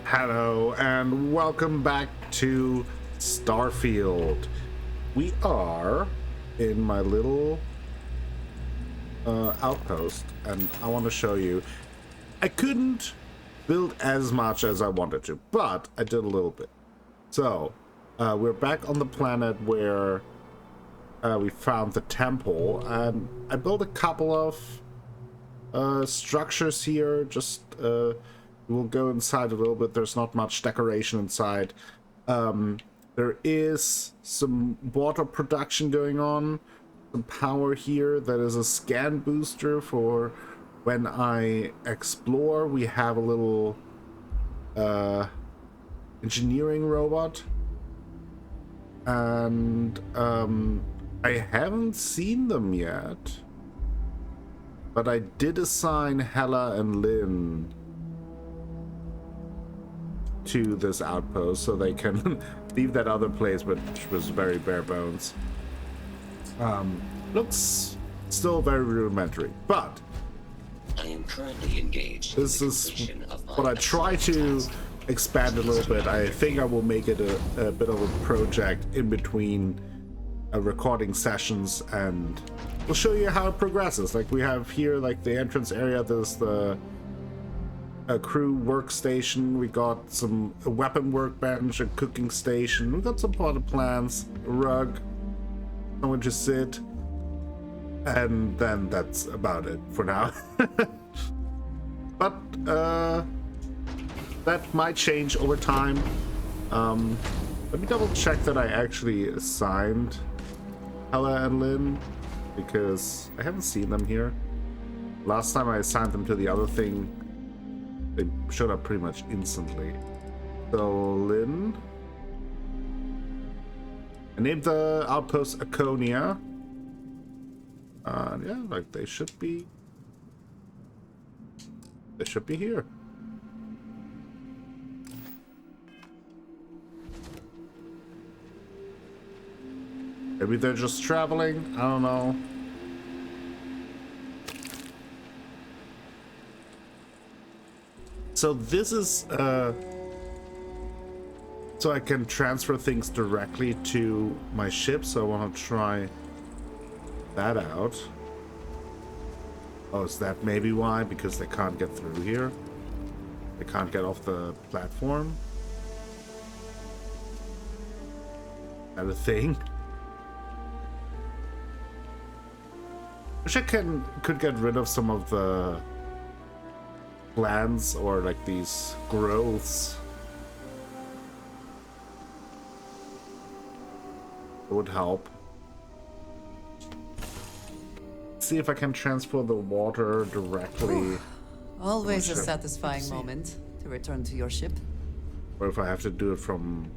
Hello and welcome back to Starfield. We are in my little outpost and I want to show you. I couldn't build as much as I wanted to, but I did a little bit. So we're back on the planet where we found the temple, and I built a couple of structures here. Just we'll go inside a little bit. There's not much decoration inside. There is some water production going on, some power here. That is a scan booster for when I explore. We have a little engineering robot, and I haven't seen them yet, but I did assign Hella and Lynn to this outpost so they can leave that other place, which was very bare bones. Looks still very rudimentary, but I am currently engaged. This is what I try to expand a little bit. I think I will make it a bit of a project in between recording sessions, and we'll show you how it progresses. Like we have here, like the entrance area, there's the crew workstation, we got a weapon workbench, a cooking station, we got some potted plants, a rug, somewhere to sit, and then that's about it for now. But that might change over time. Let me double check that I actually assigned Hella and Lynn, because I haven't seen them here. Last time I assigned them to the other thing, they showed up pretty much instantly. So Lynn, I named the outpost Aconia. Yeah, like they should be here. Maybe they're just traveling, I don't know. So this is so I can transfer things directly to my ship, so I want to try that out. Oh, is that maybe why? Because they can't get through here? They can't get off the platform? Is that a thing? Wish I could get rid of some of the plants or like these growths. It would help. See if I can transfer the water directly. Always a satisfying moment to return to your ship. Or if I have to do it from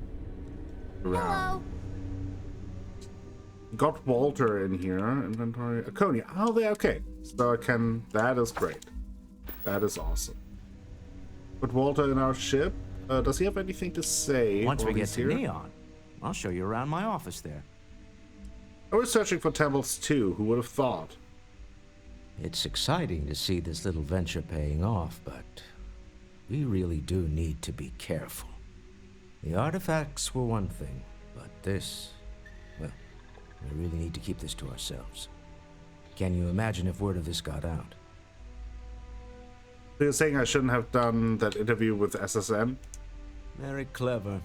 around. Got Walter in here. Inventory. Aconia. Oh, they okay. So I can. That is great. That is awesome. Put Walter in our ship. Does he have anything to say? Once we get to Neon, I'll show you around my office there. I was searching for temples too. Who would have thought? It's exciting to see this little venture paying off, but we really do need to be careful. The artifacts were one thing, but this, well, we really need to keep this to ourselves. Can you imagine if word of this got out? So you're saying I shouldn't have done that interview with SSN? Very clever.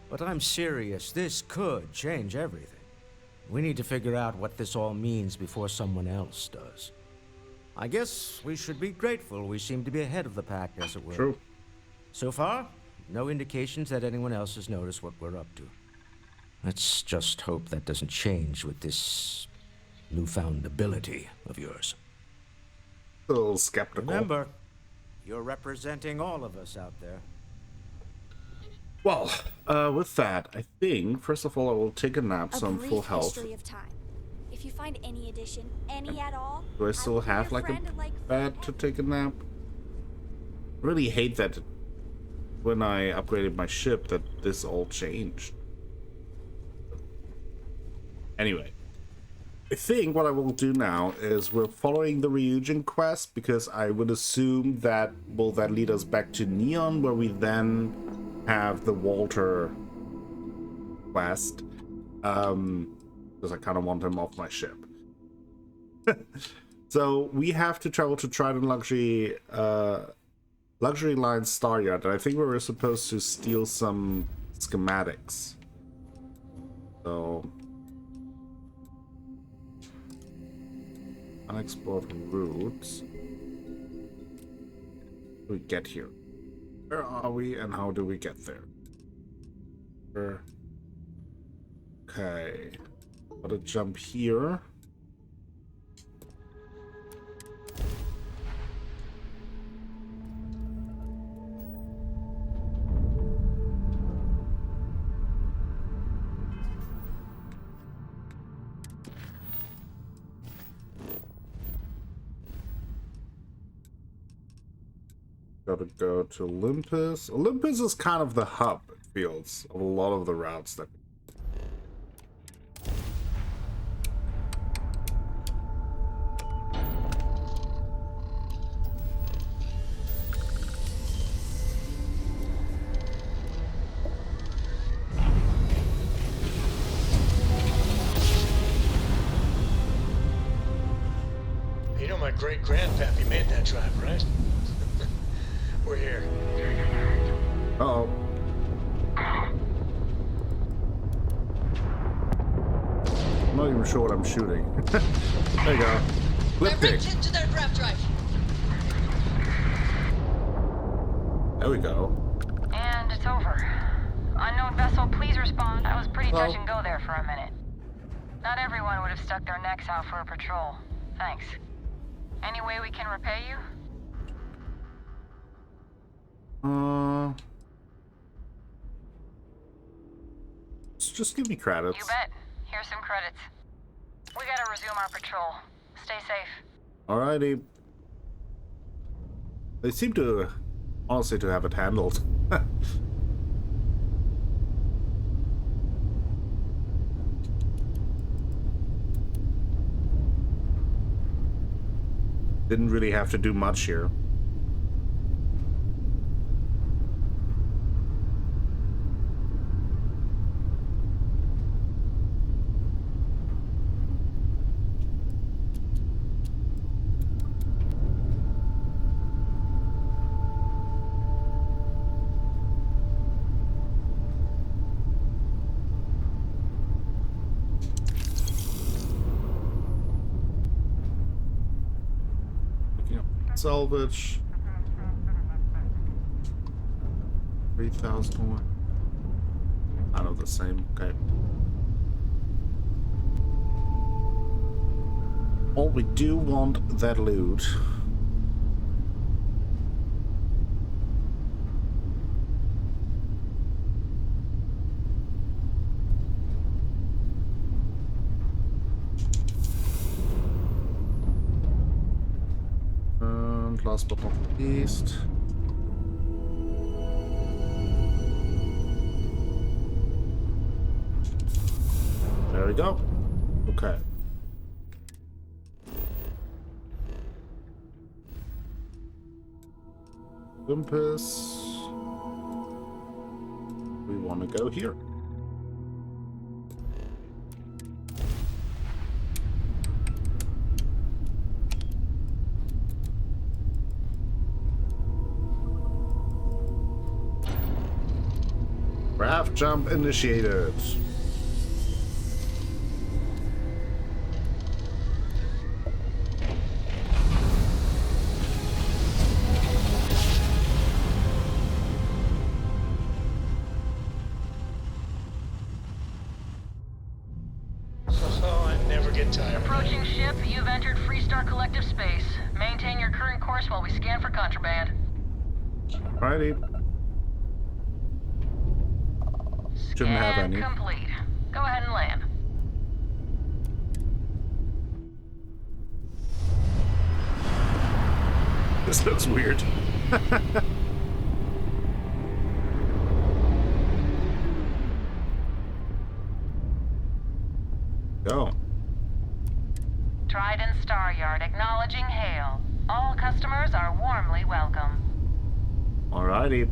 But I'm serious. This could change everything. We need to figure out what this all means before someone else does. I guess we should be grateful we seem to be ahead of the pack, as it were. True. So far, no indications that anyone else has noticed what we're up to. Let's just hope that doesn't change with this newfound ability of yours. A little skeptical. Remember, you're representing all of us out there. Well, with that, I think, first of all, I will take a nap so I'm full health. History of time. If you find any addition, any at all, Do I still have like a bed to take a nap? I really hate that when I upgraded my ship that this all changed. Anyway, I think what I will do now is we're following the Ryujin quest because I would assume that will then lead us back to Neon, where we then have the Walter quest. Because I kind of want him off my ship. So we have to travel to Trident Luxury Line Star Yard, and I think we were supposed to steal some schematics. So unexplored routes. How do we get here? Where are we and how do we get there? Okay. Gotta jump here. Gotta go to Olympus. Olympus is kind of the hub, it feels, of a lot of the routes that. You know my great-grandpappy made that drive, right? We're here. Uh-oh. I'm not even sure what I'm shooting. There you go. Flip pick. To their grab drive. There we go. And it's over. Unknown vessel, please respond. I was pretty touch and go there for a minute. Not everyone would have stuck their necks out for a patrol. Thanks. Any way we can repay you? Just give me credits. You bet. Here's some credits. We gotta resume our patrol. Stay safe. Alrighty. They seem to, honestly, to have it handled. Didn't really have to do much here. Salvage 3,000 more. Out of the same. Okay. Well, we do want that loot. Last but not least, there we go. Okay. Olympus. We want to go here. Raft jump initiated. I never get tired. Approaching ship, you've entered Freestar Collective space. Maintain your current course while we scan for contraband. Alrighty. Shouldn't have any. Complete. Go ahead and land. This looks weird. Go. Alrighty.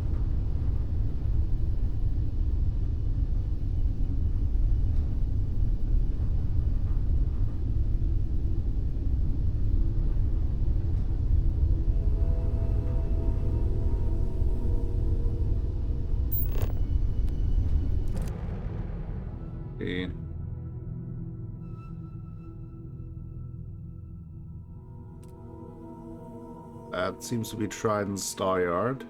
Okay. That seems to be Trident's Star Yard.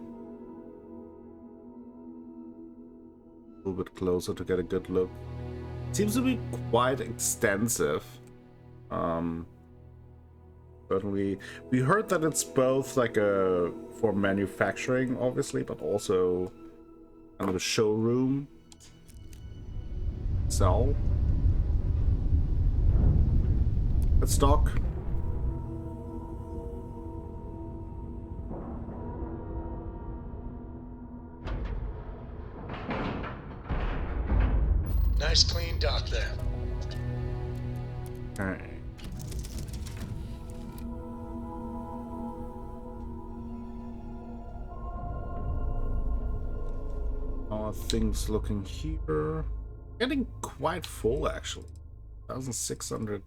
A little bit closer to get a good look. Seems to be quite extensive. But we heard that it's both like a for manufacturing, obviously, but also kind of a showroom. So let's talk. Nice clean dock there. Alright. Things looking here. Getting quite full actually. 1,600.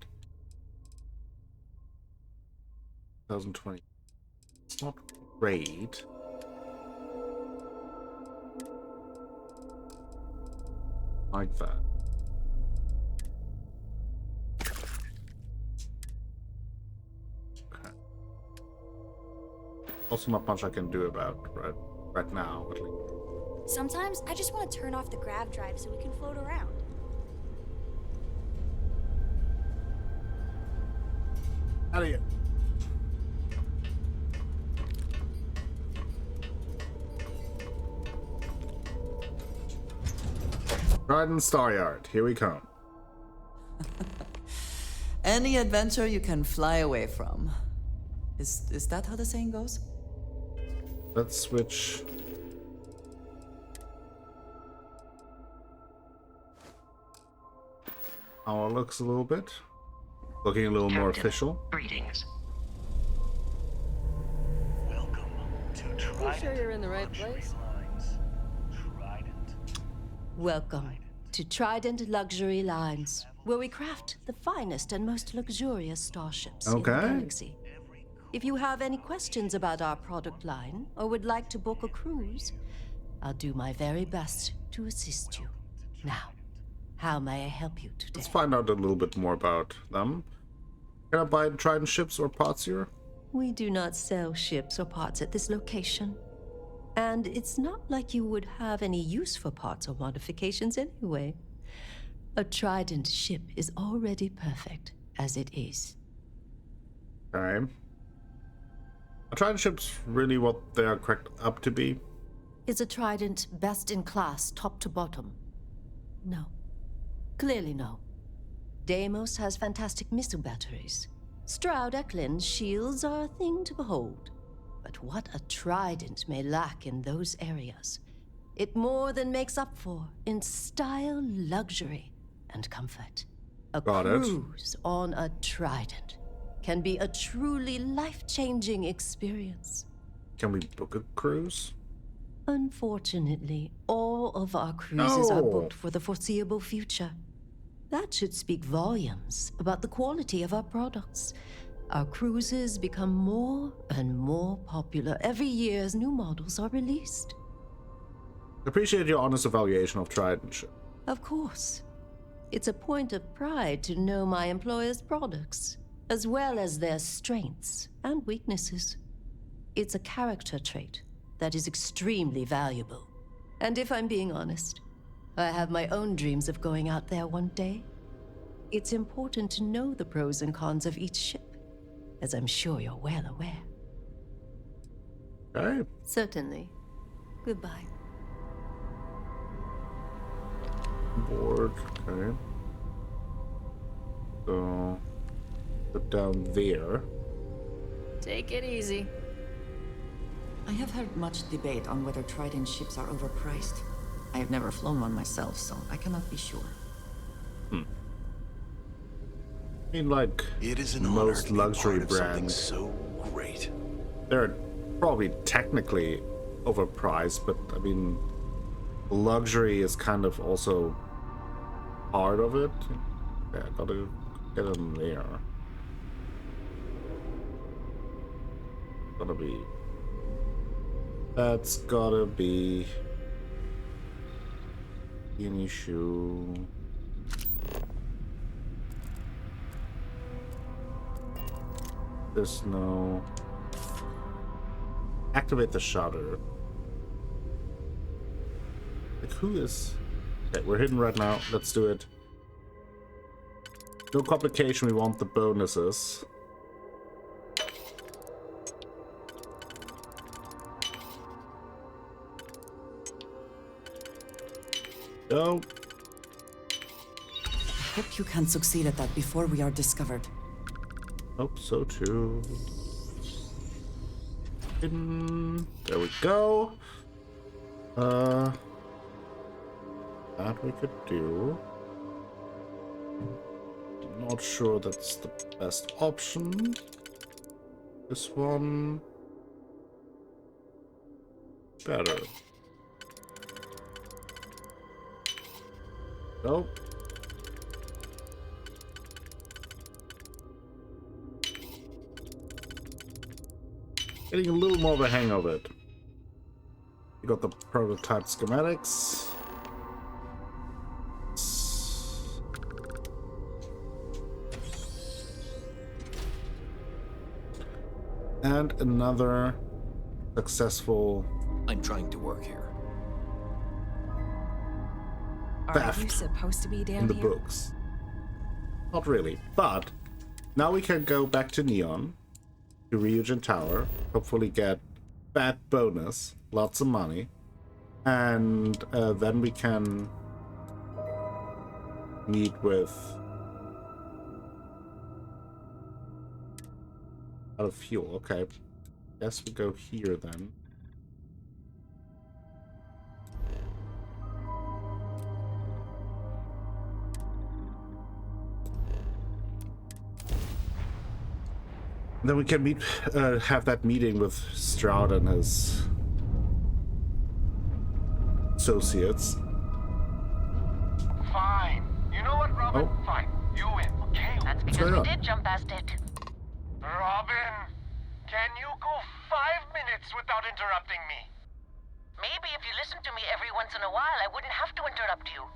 2020. It's not great. Like that. Okay. Also not much I can do about right now, at least. Sometimes I just want to turn off the grav drive so we can float around. Out of here. Trident Star Yard, here we come. Any adventure you can fly away from. Is that how the saying goes? Let's switch. How it looks a little bit. Looking a little more official. Greetings. Welcome to Trident. You sure you're in the right place? Trident. Welcome to Trident Luxury Lines, where we craft the finest and most luxurious starships in the Okay. galaxy. If you have any questions about our product line or would like to book a cruise, I'll do my very best to assist you. Now, how may I help you today? Let's find out a little bit more about them. Can I buy Trident ships or parts here? We do not sell ships or parts at this location. And it's not like you would have any use for parts or modifications anyway. A Trident ship is already perfect as it is. Okay. Are Trident ships really what they are cracked up to be? Is a Trident best in class, top to bottom? No. Clearly no. Deimos has fantastic missile batteries. Stroud Eklund's shields are a thing to behold. But what a Trident may lack in those areas, it more than makes up for in style, luxury, and comfort. A Got it. cruise on a Trident can be a truly life-changing experience. Can we book a cruise? Unfortunately, all of our cruises are No. booked for the foreseeable future. That should speak volumes about the quality of our products. Our cruises become more and more popular every year as new models are released. Appreciate your honest evaluation of Trident ship. Of course. It's a point of pride to know my employer's products, as well as their strengths and weaknesses. It's a character trait that is extremely valuable. And if I'm being honest, I have my own dreams of going out there one day. It's important to know the pros and cons of each ship, as I'm sure you're well aware. Okay. Certainly. Goodbye. Board. Okay. So, put down there. Take it easy. I have heard much debate on whether Trident ships are overpriced. I have never flown one myself, so I cannot be sure. I mean, like It is an honor most to be luxury part of something brands, so great. they're probably technically overpriced, but I mean, luxury is kind of also part of it. Yeah, I gotta get in there. Gotta be. That's gotta be. Any shoe. There's no. Activate the shutter. Like, who is. Okay, we're hidden right now. Let's do it. No complication, we want the bonuses. Go. I hope you can succeed at that before we are discovered. Hope so too. Hidden. There we go. That we could do. Not sure that's the best option. This one. Better. Nope. Getting a little more of a hang of it. You got the prototype schematics. And another successful I'm trying to work here. Are theft you supposed to be down in the here? books. Not really, but now we can go back to Neon, to Ryujin Tower, hopefully get that bonus, lots of money, and then we can meet with out of fuel. Okay, guess we go here then. Then we can meet, have that meeting with Stroud and his associates. Fine. You know what, Robin? Oh. Fine. You win. Okay. That's going because we on? did jump past it. Robin, can you go 5 minutes without interrupting me? Maybe if you listened to me every once in a while, I wouldn't have to interrupt you.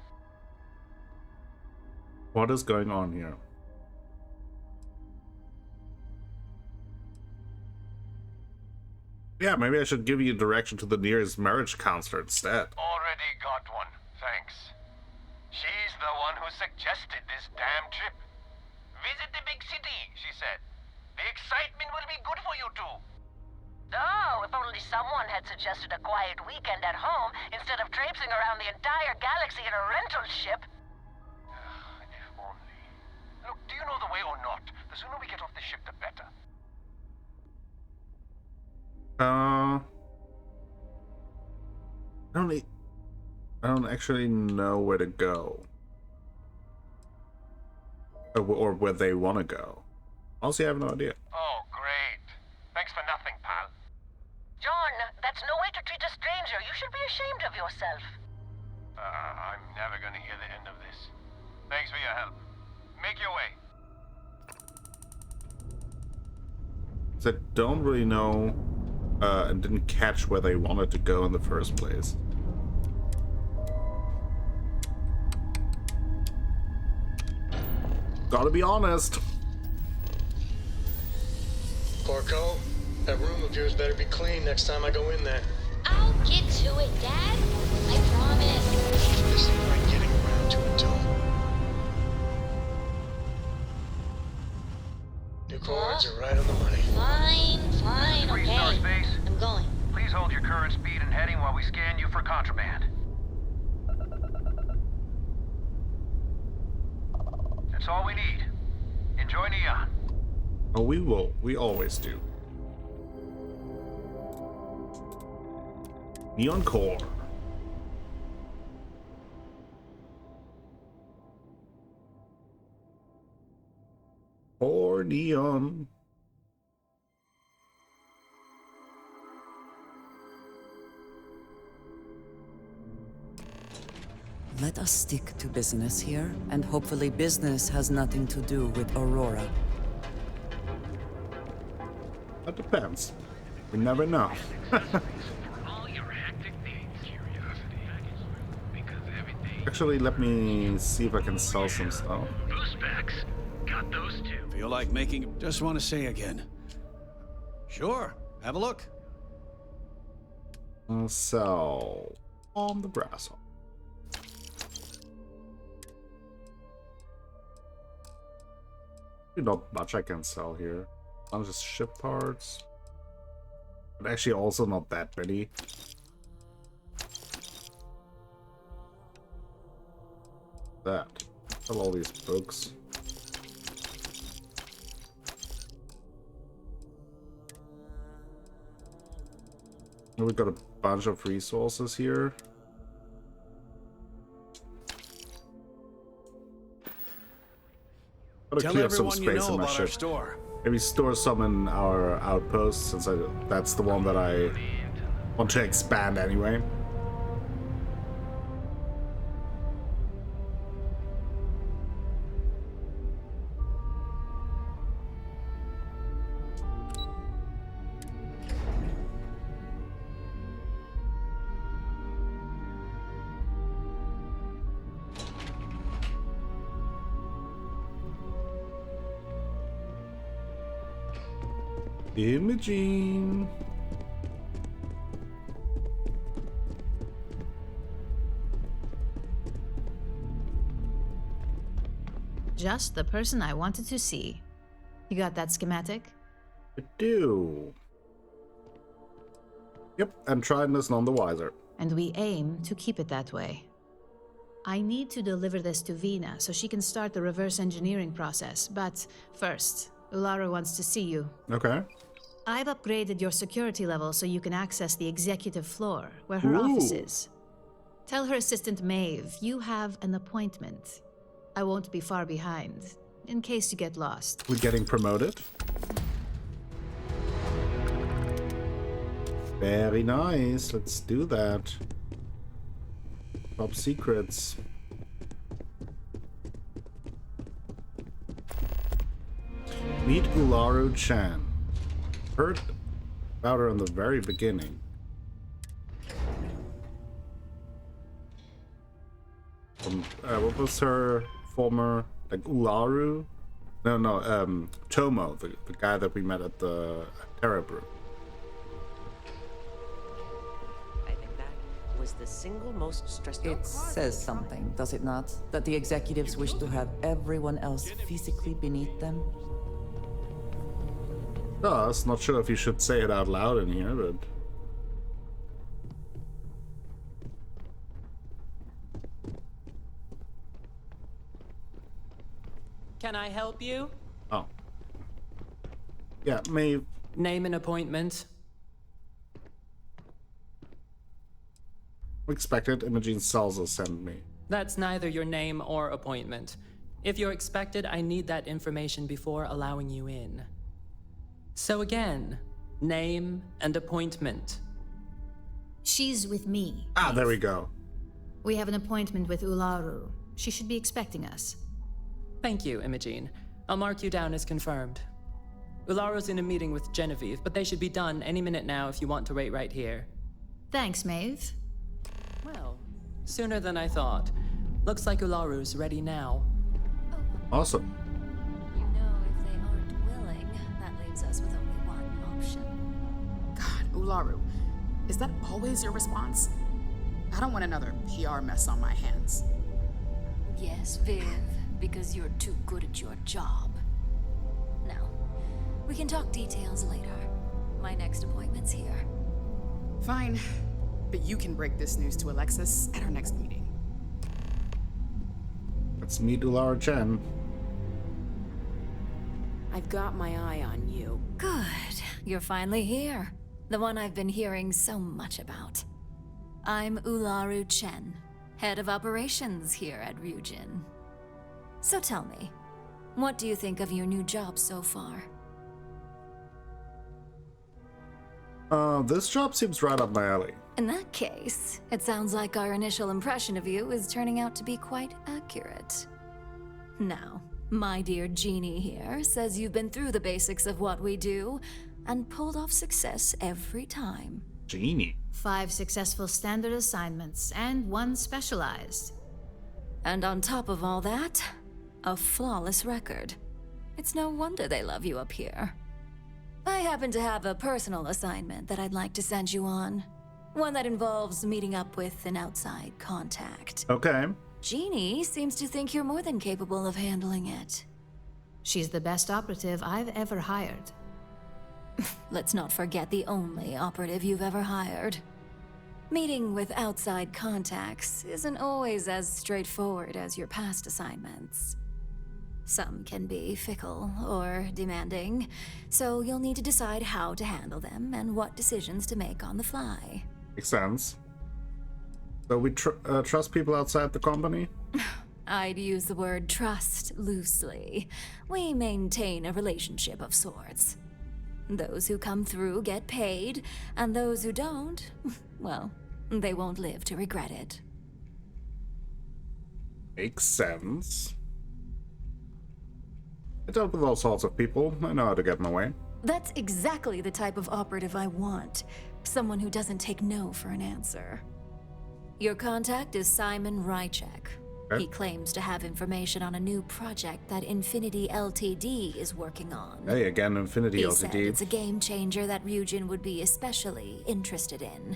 What is going on here? Yeah, maybe I should give you direction to the nearest marriage counselor instead. Already got one. Thanks. She's the one who suggested this damn trip. Visit the big city, she said. The excitement will be good for you two. Oh, if only someone had suggested a quiet weekend at home instead of traipsing around the entire galaxy in a rental ship. If only. Look, do you know the way or not? The sooner we get off the ship, the better. I don't actually know where to go. Or where they want to go. Honestly, I have no idea. Oh, great. Thanks for nothing, pal. John, that's no way to treat a stranger. You should be ashamed of yourself. I'm never gonna hear the end of this. Thanks for your help. Make your way. So I don't really know and didn't catch where they wanted to go in the first place. Gotta be honest. Porco, that room of yours better be clean next time I go in there. I'll get to it, Dad. I promise. This ain't right getting around to it, Tom. New chords are right on the money. Fine, Free okay. star space. I'm going. Please hold your current speed and heading while we scan you for contraband. That's all we need. Enjoy Neon. Oh, we will. We always do. Neon Core. Or Neon. Let us stick to business here, and hopefully business has nothing to do with Aurora. That depends. We never know. Actually, let me see if I can sell some stuff. Boost packs. Got those too. Feel like making... Just want to say again. Sure. Have a look. Sell on the grasshopper. Not much I can sell here. I'll just ship parts. But actually also not that many. That. Sell all these books. And we've got a bunch of resources here. Tell everyone you know about our store. Maybe store some in our outpost, since that's the one that I want to expand anyway. Imaging. Just the person I wanted to see. You got that schematic? I do. Yep, and Trident is none the wiser. And we aim to keep it that way. I need to deliver this to Vina so she can start the reverse engineering process, but first, Ulara wants to see you. Okay. I've upgraded your security level so you can access the executive floor, where her office is. Tell her assistant Maeve you have an appointment. I won't be far behind, in case you get lost. We're getting promoted. Very nice. Let's do that. Top secrets. Meet Ularu Chan. Heard about her in the very beginning. What was her former, like, Ularu? No, Tomo, the guy that we met at the Terra Brew. I think that was the single most stressful. It says something, does it not? That the executives wish to have everyone else physically beneath them? Does. Not sure if you should say it out loud in here, but... Can I help you? Oh. Yeah, Maeve. Name an appointment. Expected. Imogene Salza sent me. That's neither your name or appointment. If you're expected, I need that information before allowing you in. So again, name and appointment. She's with me. Ah, there we go. We have an appointment with Ularu. She should be expecting us. Thank you, Imogene. I'll mark you down as confirmed. Ularu's in a meeting with Genevieve, but they should be done any minute now if you want to wait right here. Thanks, Maeve. Well, sooner than I thought. Looks like Ularu's ready now. Awesome. You know, if they aren't willing, that leaves us with only one option. God, Ularu, is that always your response? I don't want another PR mess on my hands. Yes, Viv, because you're too good at your job. Now, we can talk details later. My next appointment's here. Fine, but you can break this news to Alexis at our next meeting. Let's meet Ularu Chan. I've got my eye on you. Good. You're finally here. The one I've been hearing so much about. I'm Ularu Chen, head of operations here at Ryujin. So tell me, what do you think of your new job so far? This job seems right up my alley. In that case, it sounds like our initial impression of you is turning out to be quite accurate. Now, my dear Jeannie here says you've been through the basics of what we do and pulled off success every time. Jeannie. 5 successful standard assignments and 1 specialized. And on top of all that, a flawless record. It's no wonder they love you up here. I happen to have a personal assignment that I'd like to send you on. One that involves meeting up with an outside contact. Okay. Jeannie seems to think you're more than capable of handling it. She's the best operative I've ever hired. Let's not forget the only operative you've ever hired. Meeting with outside contacts isn't always as straightforward as your past assignments. Some can be fickle or demanding, so you'll need to decide how to handle them and what decisions to make on the fly. Makes sense. So we trust people outside the company? I'd use the word trust loosely. We maintain a relationship of sorts. Those who come through get paid, and those who don't, well, they won't live to regret it. Makes sense. I dealt with all sorts of people. I know how to get my way. That's exactly the type of operative I want. Someone who doesn't take no for an answer. Your contact is Simon Rychek. Okay. He claims to have information on a new project that Infinity Ltd is working on. Hey, again, Infinity He Ltd. said it's a game changer that Ryujin would be especially interested in.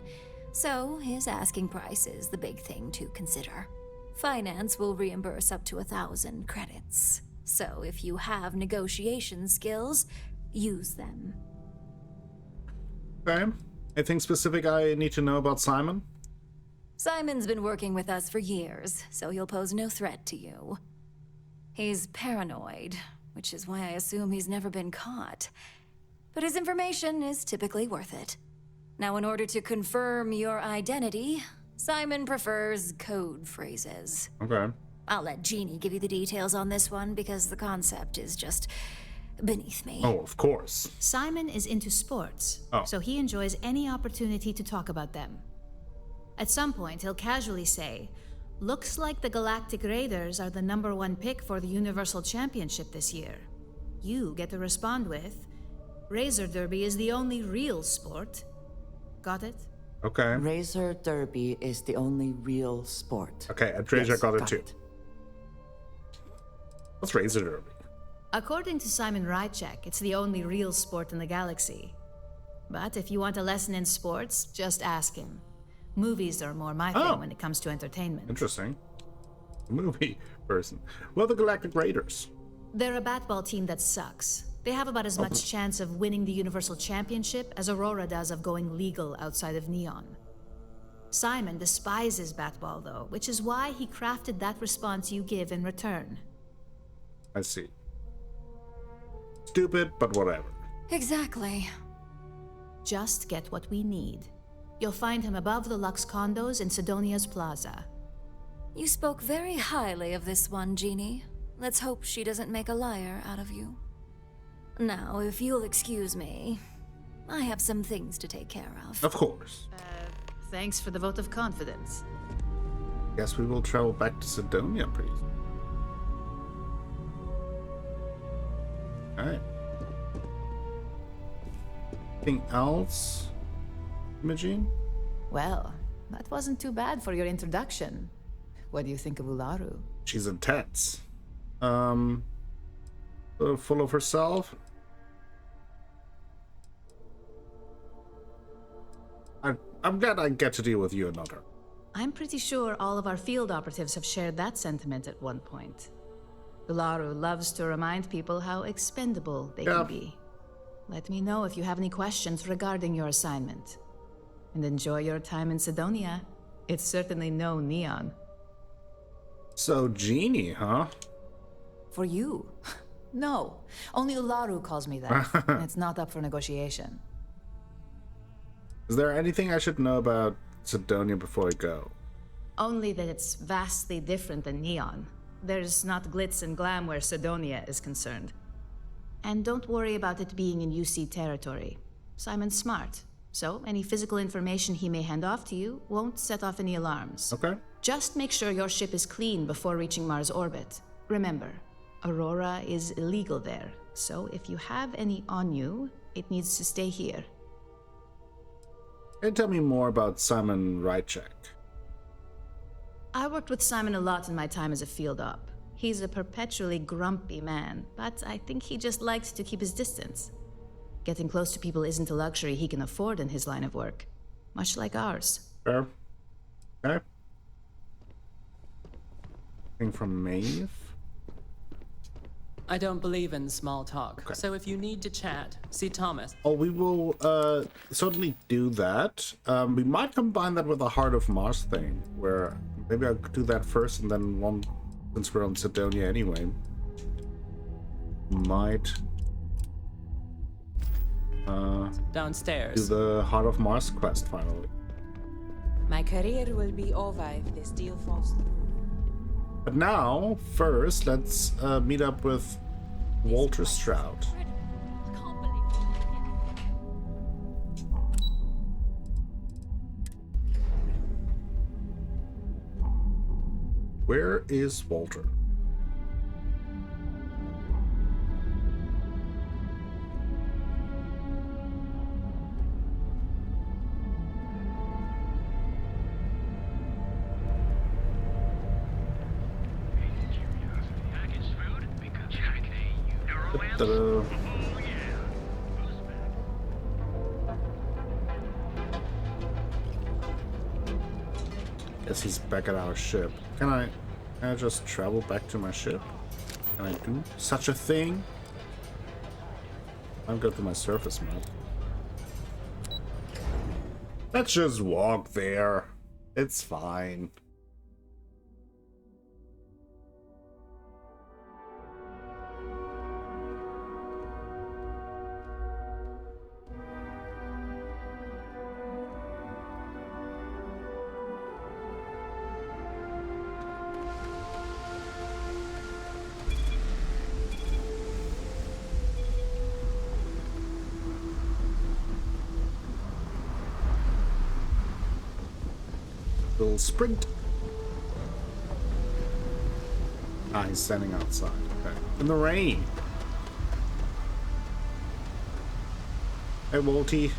So his asking price is the big thing to consider. Finance will reimburse up to 1,000 credits. So if you have negotiation skills, use them. Okay. Anything specific I need to know about Simon? Simon's been working with us for years, so he'll pose no threat to you. He's paranoid, which is why I assume he's never been caught. But his information is typically worth it. Now, in order to confirm your identity, Simon prefers code phrases. Okay. I'll let Jeannie give you the details on this one because the concept is just beneath me. Oh, of course. Simon is into sports, so he enjoys any opportunity to talk about them. At some point, he'll casually say, "Looks like the Galactic Raiders are the #1 pick for the Universal Championship this year." You get to respond with, "Razor Derby is the only real sport." Got it? Okay. Razor Derby is the only real sport. Okay, Adreja Yes, got it got too. it. What's Razor Derby? According to Simon Rychek, it's the only real sport in the galaxy. But if you want a lesson in sports, just ask him. Movies are more my thing when it comes to entertainment. Interesting. Movie person. Well, the Galactic Raiders. They're a batball team that sucks. They have about as much chance of winning the Universal Championship as Aurora does of going legal outside of Neon. Simon despises batball, though, which is why he crafted that response you give in return. I see. Stupid, but whatever. Exactly. Just get what we need. You'll find him above the Lux condos in Sidonia's Plaza. You spoke very highly of this one, Jeannie. Let's hope she doesn't make a liar out of you. Now, if you'll excuse me, I have some things to take care of. Of course. Thanks for the vote of confidence. Guess we will travel back to Sidonia pretty soon. Alright. Anything else, Imogene? Well, that wasn't too bad for your introduction. What do you think of Ularu? She's intense. Full of herself. I'm glad I get to deal with you and not her. I'm pretty sure all of our field operatives have shared that sentiment at one point. Ularu loves to remind people how expendable they can be. Let me know if you have any questions regarding your assignment. And enjoy your time in Sidonia. It's certainly no Neon. So, Jeannie, huh? For you? No, only Ularu calls me that. And it's not up for negotiation. Is there anything I should know about Sidonia before I go? Only that it's vastly different than Neon. There's not glitz and glam where Sidonia is concerned. And don't worry about it being in UC territory. Simon's smart, So, any physical information he may hand off to you won't set off any alarms. Okay. Just make sure your ship is clean before reaching Mars orbit. Remember, Aurora is illegal there, so if you have any on you, it needs to stay here. Can you tell me more about Simon Rychek? I worked with Simon a lot in my time as a field op. He's a perpetually grumpy man, but I think he just likes to keep his distance. Getting close to people isn't a luxury he can afford in his line of work, much like ours. Fair. Okay. Thing from Maeve. I don't believe in small talk, so if you need to chat, see Thomas. Oh, we will certainly do that. We might combine that with the Heart of Mars thing, where maybe I'll do that first and then one, since we're on Sidonia anyway. Might downstairs. do the Heart of Mars quest finally. My career will be over if this deal falls through. But now, first, let's meet up with Walter Stroud. Where is Walter? Guess he's back at our ship. Can I just travel back to my ship? Can I do such a thing? I'll go to my surface map. Let's just walk there. It's fine. Little sprint. Ah, he's standing outside. Okay. In the rain. Hey, Walty.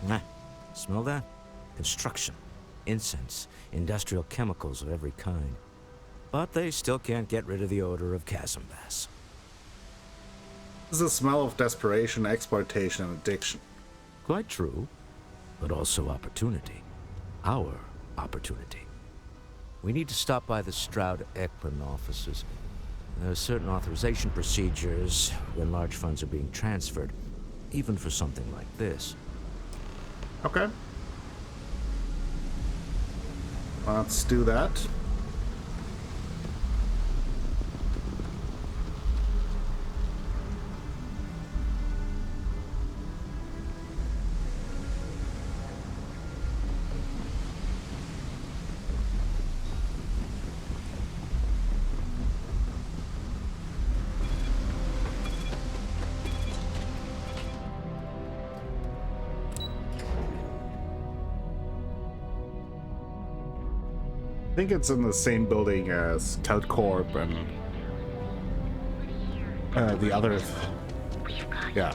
Nah, smell that? Construction, incense, industrial chemicals of every kind. But they still can't get rid of the odor of chasm bass. This is a smell of desperation, exploitation, and addiction. Quite true, but also opportunity. Our opportunity. We need to stop by the Stroud-Eklund offices. There are certain authorization procedures when large funds are being transferred, even for something like this. Okay. Let's do that. I think it's in the same building as Cloud Corp and the other. Yeah.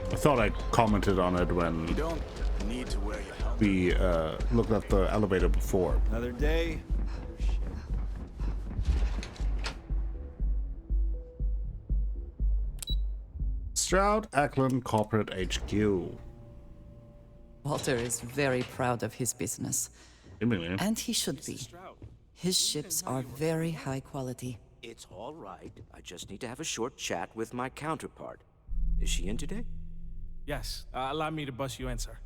I thought I commented on it when we looked at the elevator before. Another day. Stroud-Eklund Corporate HQ. Walter is very proud of his business. And he should be. His ships are very high quality. It's all right. I just need to have a short chat with my counterpart. Is she in today? Yes. Allow me to bust you in, sir.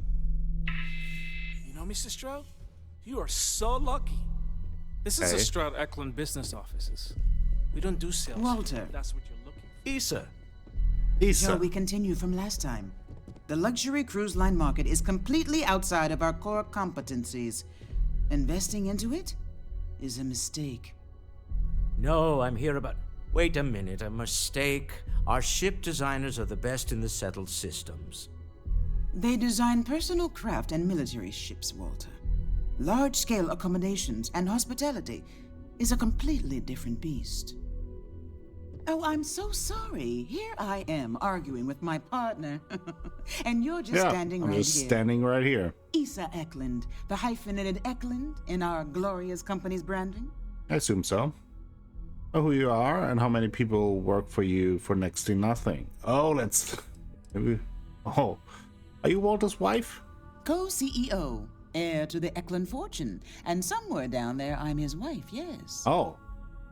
You know, Mr. Stroud? You are so lucky. This is a Stroud-Eklund business offices. We don't do sales. Walter. That's what you're looking for. Issa. Shall we continue from last time? The luxury cruise line market is completely outside of our core competencies. Investing into it is a mistake. No, I'm here about... Wait a minute, a mistake. Our ship designers are the best in the settled systems. They design personal craft and military ships, Walter. Large-scale accommodations and hospitality is a completely different beast. Oh, I'm so sorry. Here I am arguing with my partner. And you're just standing right here. I'm just standing right here. Issa Eklund, the hyphenated Eklund in our glorious company's branding? I assume so. Know who you are and how many people work for you for next to nothing. Oh, let's... Oh, are you Walter's wife? Co-CEO, heir to the Eklund fortune. And somewhere down there, I'm his wife, yes. Oh.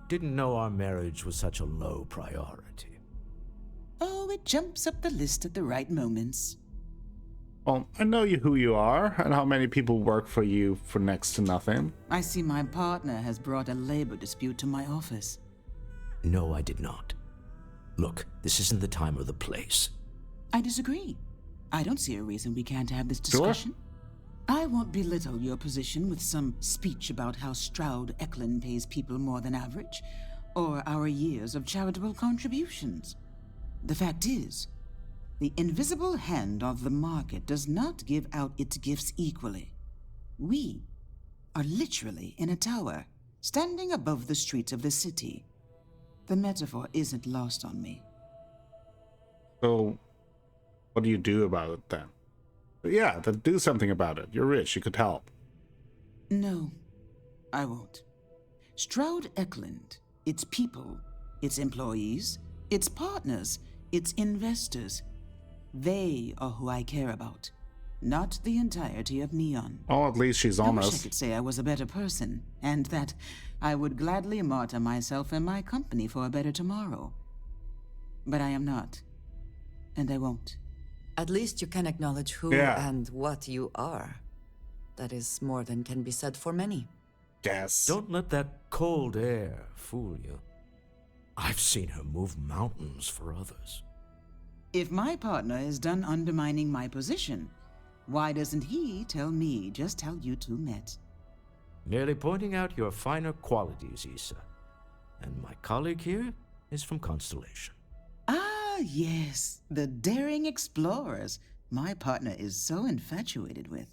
Didn't know our marriage was such a low priority. Oh, it jumps up the list at the right moments. Well, I know who you are and how many people work for you for next to nothing. I see my partner has brought a labor dispute to my office. No, I did not. Look, this isn't the time or the place. I disagree. I don't see a reason we can't have this discussion. Sure. I won't belittle your position with some speech about how Stroud Eklund pays people more than average, or our years of charitable contributions. The fact is, the invisible hand of the market does not give out its gifts equally. We are literally in a tower, standing above the streets of the city. The metaphor isn't lost on me. So, what do you do about it then? Yeah, then do something about it. You're rich, you could help. No, I won't. Stroud Eklund, its people, its employees, its partners, its investors, they are who I care about, not the entirety of Neon. Oh, at least she's honest. I wish I could say I was a better person, and that I would gladly martyr myself and my company for a better tomorrow. But I am not, and I won't. At least you can acknowledge who and what you are. That is more than can be said for many. Yes. Don't let that cold air fool you. I've seen her move mountains for others. If my partner is done undermining my position, why doesn't he tell me just how you two met? Merely pointing out your finer qualities, Issa. And my colleague here is from Constellation. Ah, yes, the daring explorers my partner is so infatuated with.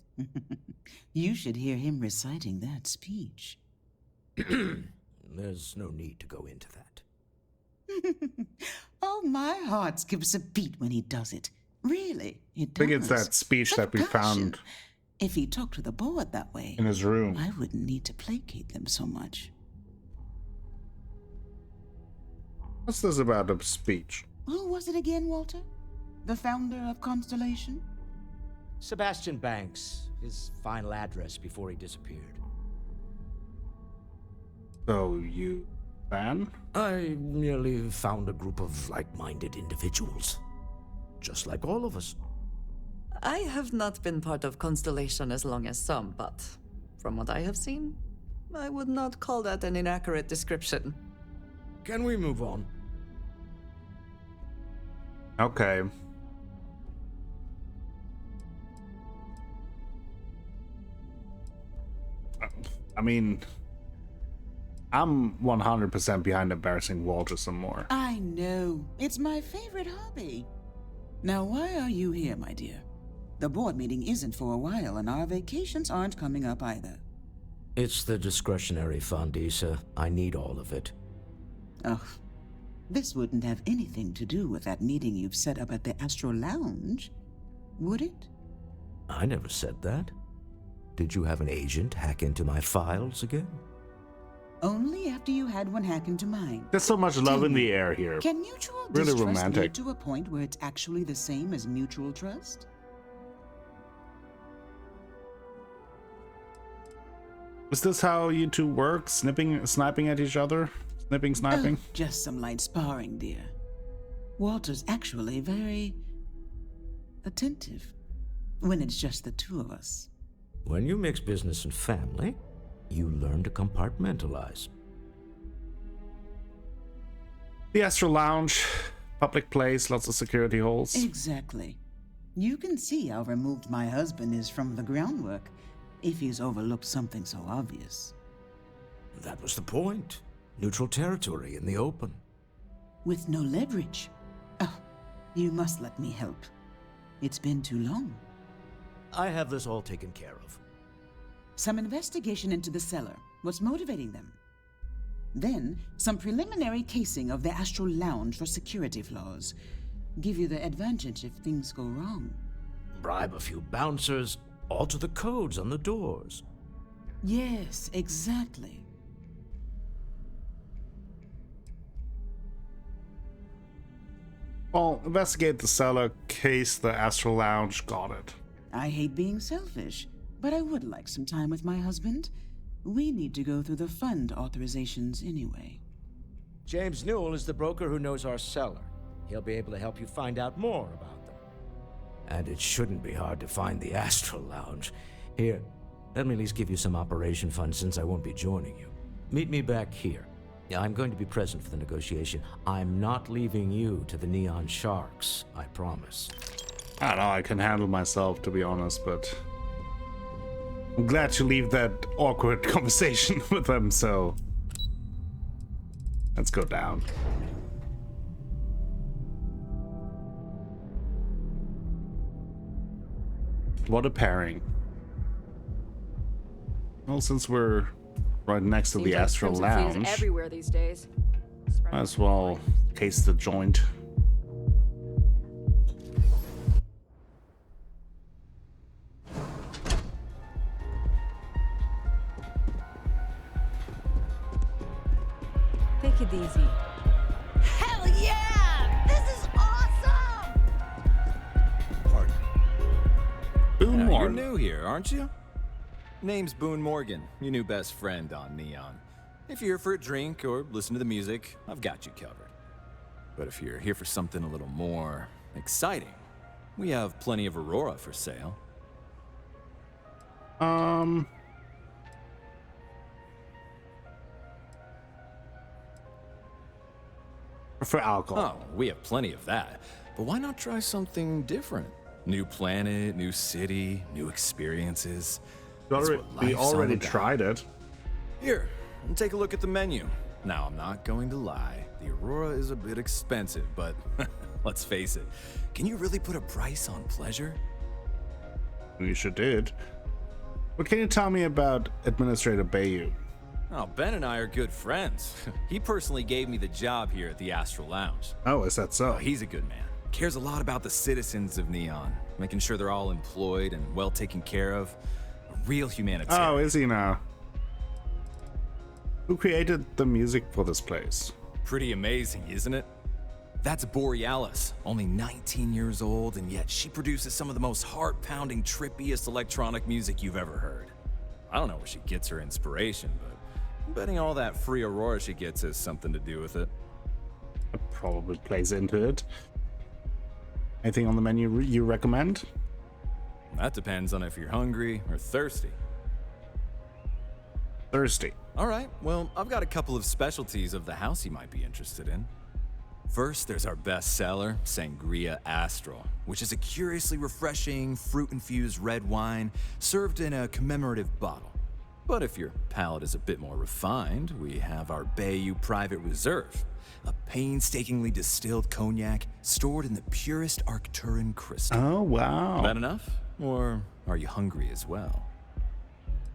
You should hear him reciting that speech. There's no need to go into that. Oh, my heart skips a beat when he does it. Really, it does. I think it's that speech that we found. If he talked to the board that way, in his room, I wouldn't need to placate them so much. What's this about a speech? Who was it again, Walter? The founder of Constellation? Sebastian Banks, his final address before he disappeared. So you fan? I merely found a group of like-minded individuals. Just like all of us. I have not been part of Constellation as long as some, but from what I have seen, I would not call that an inaccurate description. Can we move on? Okay. I mean, I'm 100% behind embarrassing Walter some more. I know. It's my favorite hobby. Now, why are you here, my dear? The board meeting isn't for a while, and our vacations aren't coming up either. It's the discretionary fund, Issa. I need all of it. Oh, this wouldn't have anything to do with that meeting you've set up at the Astro Lounge, would it? I never said that. Did you have an agent hack into my files again? Only after you had one hack into mine. There's so much love in the air here. Can mutual really distrust romantic lead to a point where it's actually the same as mutual trust? Is this how you two work? Sniping at each other? Sniping? Oh, just some light sparring, dear. Walter's actually very attentive when it's just the two of us. When you mix business and family, you learn to compartmentalize. The Astro Lounge, public place, lots of security holes. Exactly. You can see how removed my husband is from the groundwork if he's overlooked something so obvious. That was the point. Neutral territory in the open. with no leverage. Oh, you must let me help. It's been too long. I have this all taken care of. Some investigation into the cellar. What's motivating them? Then, some preliminary casing of the Astral Lounge for security flaws. Give you the advantage if things go wrong. Bribe a few bouncers, alter the codes on the doors. Yes, exactly. Well, investigate the cellar, case the Astral Lounge, got it. I hate being selfish, but I would like some time with my husband. We need to go through the fund authorizations anyway. James Newell is the broker who knows our cellar. He'll be able to help you find out more about them. And it shouldn't be hard to find the Astral Lounge. Here, let me at least give you some operation funds since I won't be joining you. Meet me back here. I'm going to be present for the negotiation. I'm not leaving you to the Neon Sharks, I promise. I don't know, I can handle myself, to be honest, but I'm glad to leave that awkward conversation with them, so let's go down. What a pairing. Well, since we're right next to the Astral Lounge, everywhere these days. might as well case the joint. Take it easy. Hell yeah! This is awesome! Pardon. Boone You're Morgan. new here, aren't you? Name's Boone Morgan, your new best friend on Neon. If you're here for a drink or listen to the music, I've got you covered. But if you're here for something a little more exciting, we have plenty of Aurora for sale. For alcohol. Oh, we have plenty of that. But why not try something different? New planet, new city, new experiences. We already tried it. Here, take a look at the menu. Now, I'm not going to lie. The Aurora is a bit expensive, but let's face it. Can you really put a price on pleasure? You sure did. What can you tell me about Administrator Bayou? Oh, Ben and I are good friends. He personally gave me the job here at the Astral Lounge. Oh, is that so? Oh, he's a good man. Cares a lot about the citizens of Neon, making sure they're all employed and well taken care of. A real humanitarian. Oh, is he now? Who created the music for this place? Pretty amazing, isn't it? That's Borealis, only 19 years old, and yet she produces some of the most heart-pounding, trippiest electronic music you've ever heard. I don't know where she gets her inspiration, but I'm betting all that free Aurora she gets has something to do with it. It probably plays into it. Anything on the menu you recommend? That depends on if you're hungry or thirsty. Thirsty. All right, well, I've got a couple of specialties of the house you might be interested in. First, there's our best seller, Sangria Astral, which is a curiously refreshing, fruit-infused red wine served in a commemorative bottle. But if your palate is a bit more refined, we have our Bayou Private Reserve, a painstakingly distilled cognac stored in the purest Arcturan crystal. Oh, wow. That enough? Or are you hungry as well?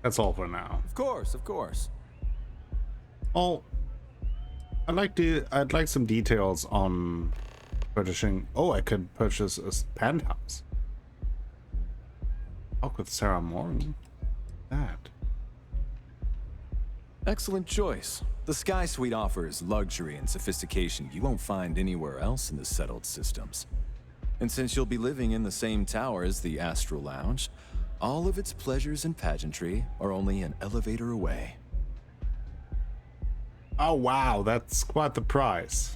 That's all for now. Of course, of course. Oh, I'd like some details on purchasing. Oh, I could purchase a penthouse. Talk with Sarah Morgan. That. Excellent choice. The Sky Suite offers luxury and sophistication you won't find anywhere else in the settled systems. And since you'll be living in the same tower as the Astral Lounge, all of its pleasures and pageantry are only an elevator away. Oh wow, that's quite the price.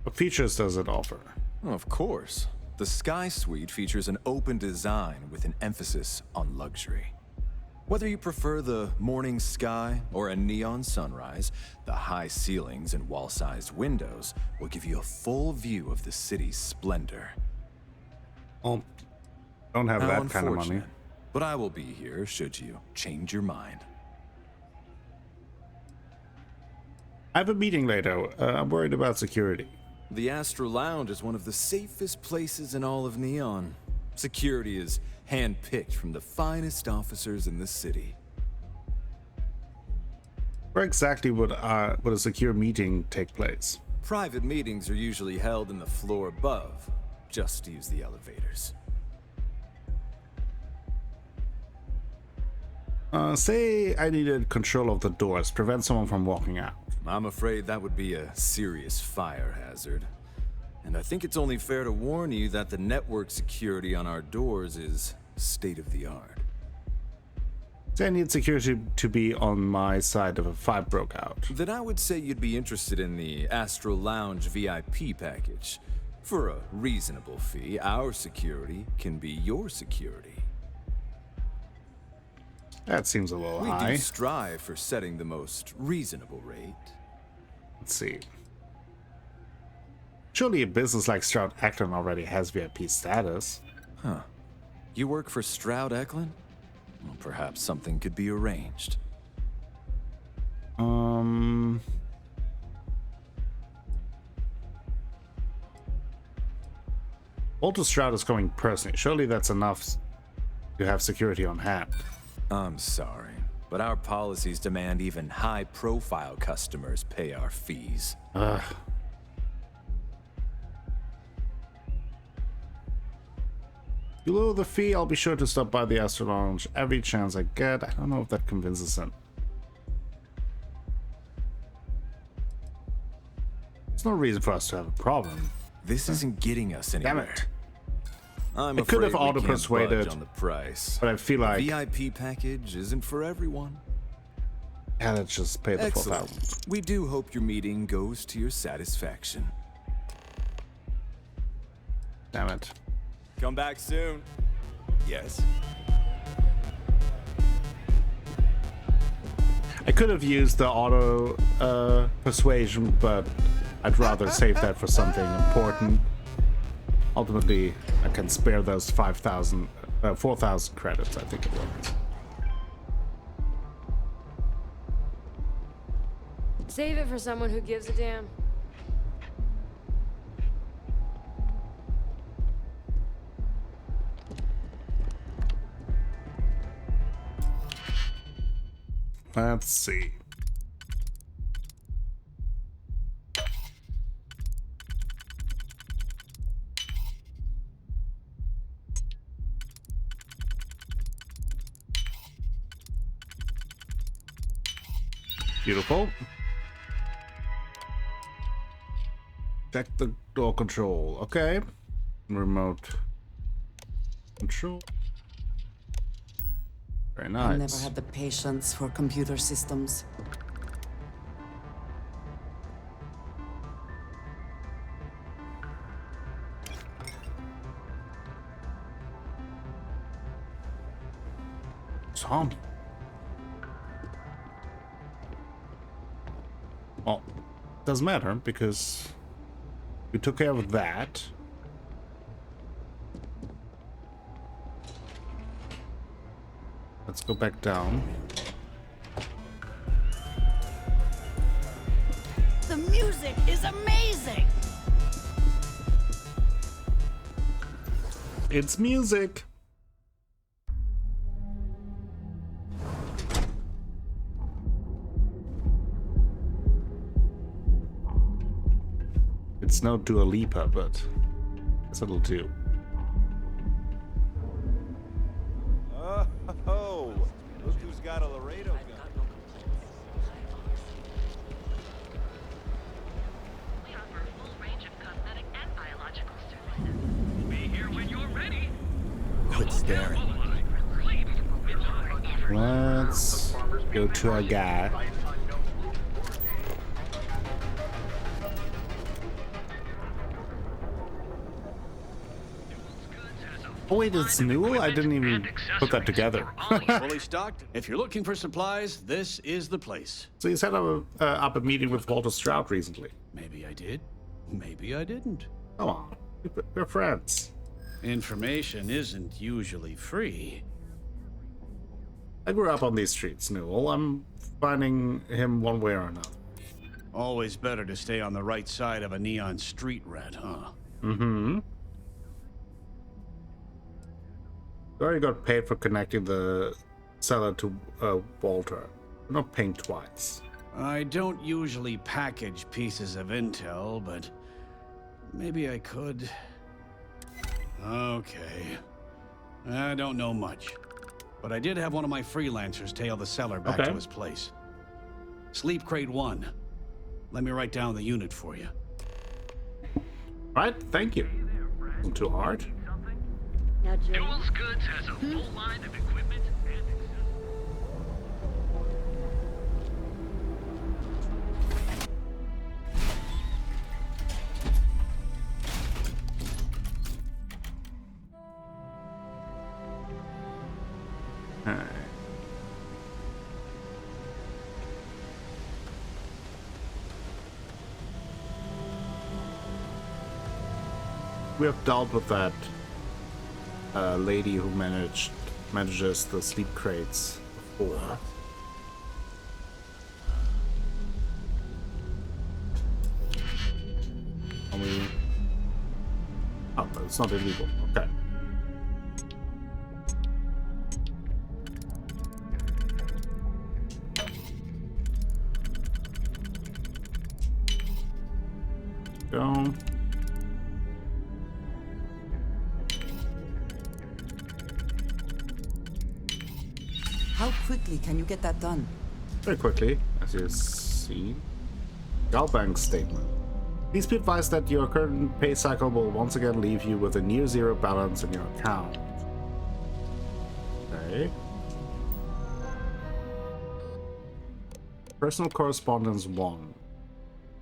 What features does it offer? Of course. The Sky Suite features an open design with an emphasis on luxury. Whether you prefer the morning sky or a neon sunrise, the high ceilings and wall-sized windows will give you a full view of the city's splendor. Oh, don't have How that kind of money. unfortunate, but I will be here should you change your mind. I have a meeting later. I'm worried about security. The Astro Lounge is one of the safest places in all of Neon. Security is handpicked from the finest officers in the city. Where exactly would a secure meeting take place? Private meetings are usually held in the floor above. Just use the elevators. Say I needed control of the doors, prevent someone from walking out. I'm afraid that would be a serious fire hazard. And I think it's only fair to warn you that the network security on our doors is state-of-the-art. Say I need security to be on my side if a fight broke out. Then I would say you'd be interested in the Astro Lounge VIP package. For a reasonable fee, our security can be your security. That seems a little high. We do strive for setting the most reasonable rate. Let's see. Surely a business like Stroud Eklund already has VIP status. Huh. You work for Stroud Eklund? Well, perhaps something could be arranged. Walter Stroud is coming personally. Surely that's enough to have security on hand. I'm sorry, but our policies demand even high-profile customers pay our fees. Ugh. You lower the fee, I'll be sure to stop by the Astro Lounge every chance I get. I don't know if that convinces him. There's no reason for us to have a problem. This isn't getting us anywhere. Damn it. I'm I could have afraid we can't auto-persuaded, budge on the price. but I feel like... The VIP package isn't for everyone. Yeah, let's just pay the Excellent. 4,000. We do hope your meeting goes to your satisfaction. Damn it. Come back soon. Yes. I could have used the auto persuasion, but I'd rather save that for something important. Ultimately, I can spare those 4,000 credits, I think it was. Save it for someone who gives a damn. Let's see. Beautiful. Check the door control. Okay. Remote control. Very nice. I never had the patience for computer systems. Zombie. Well, doesn't matter because we took care of that. Let's go back down. The music is amazing! It's music. It's no Dua Lipa, but it's a little too. Oh, look who's got a Laredo gun. We offer a full range of cosmetic and biological services. We'll be here when you're ready. Quit staring. Let's go to our guy. Oh wait, it's Newell? I didn't even put that together. Fully stocked. If you're looking for supplies, this is the place. So you set up a meeting with Walter Stroud recently. Maybe I did. Maybe I didn't. Come on, we're friends. Information isn't usually free. I grew up on these streets, Newell. I'm finding him one way or another. Always better to stay on the right side of a neon street rat, huh? Mm-hmm. You already got paid for connecting the seller to Walter. You're not paying twice. I don't usually package pieces of intel, but maybe I could. Okay. I don't know much, but I did have one of my freelancers tail the seller back to his place. Sleep Crate 1. Let me write down the unit for you. Right, thank you. Wasn't too hard. Duels Goods has a full line of equipment and Alright. We have dealt with that lady who manages the sleep crates before. Oh, but it's not illegal. Okay. Go. How quickly can you get that done? Very quickly, as you see. Galbank's statement. Please be advised that your current pay cycle will once again leave you with a near zero balance in your account. Okay. Personal correspondence 1.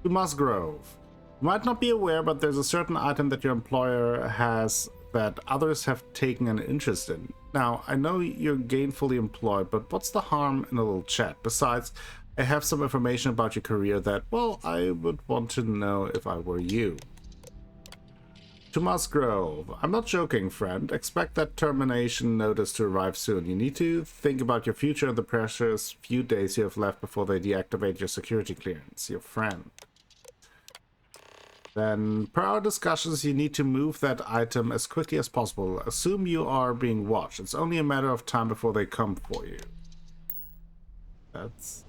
To Musgrove. You might not be aware, but there's a certain item that your employer has that others have taken an interest in. Now, I know you're gainfully employed, but what's the harm in a little chat? Besides, I have some information about your career that, well, I would want to know if I were you. To Musgrove. I'm not joking, friend. Expect that termination notice to arrive soon. You need to think about your future and the precious few days you have left before they deactivate your security clearance. Your friend. Then, per our discussions, you need to move that item as quickly as possible. Assume you are being watched. It's only a matter of time before they come for you. That's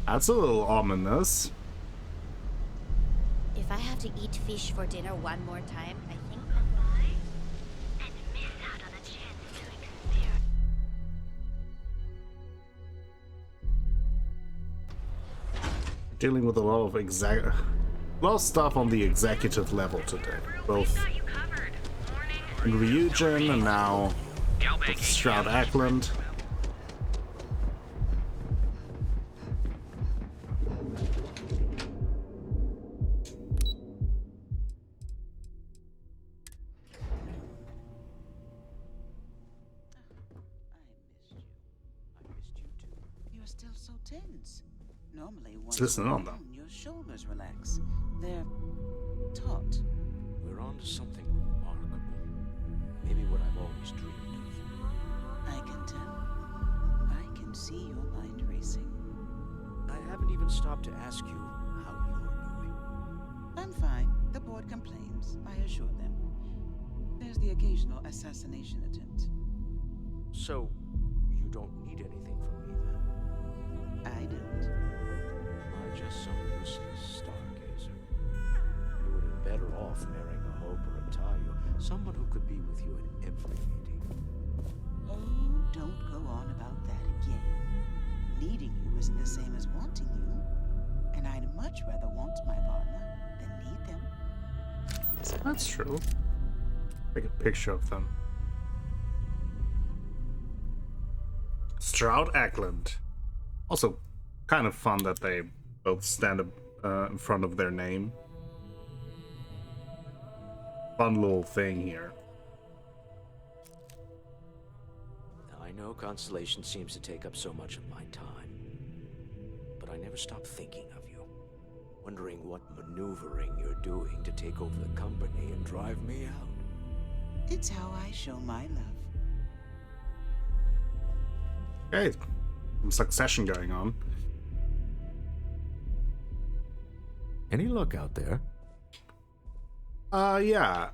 a little ominous. If I have to eat fish for dinner one more time, I think and miss out on a chance to experience. Dealing with a lot of stuff on the executive level today, both in Ryujin and now with Stroud Eklund. You're still so tense. Normally, once Listen you're on them. alone, your shoulders relax. They're taut. We're on to something remarkable. Maybe what I've always dreamed of. I can tell. I can see your mind racing. I haven't even stopped to ask you how you're doing. I'm fine. The board complains. I assure them. There's the occasional assassination attempt. So, you don't need anything from me then? I don't. Am I just some useless stargazer? You would have been better off marrying a Hope or a Tayo, someone who could be with you at every meeting. Oh, don't go on about that again. Needing you isn't the same as wanting you. And I'd much rather want my partner than need them. That's true. Take a picture of them. Stroud Eklund. Also, kind of fun that they both stand up in front of their name. Fun little thing here. I know Constellation seems to take up so much of my time, but I never stop thinking of you, wondering what maneuvering you're doing to take over the company and drive me out. It's how I show my love. Okay, some succession going on. Any luck out there? Yeah.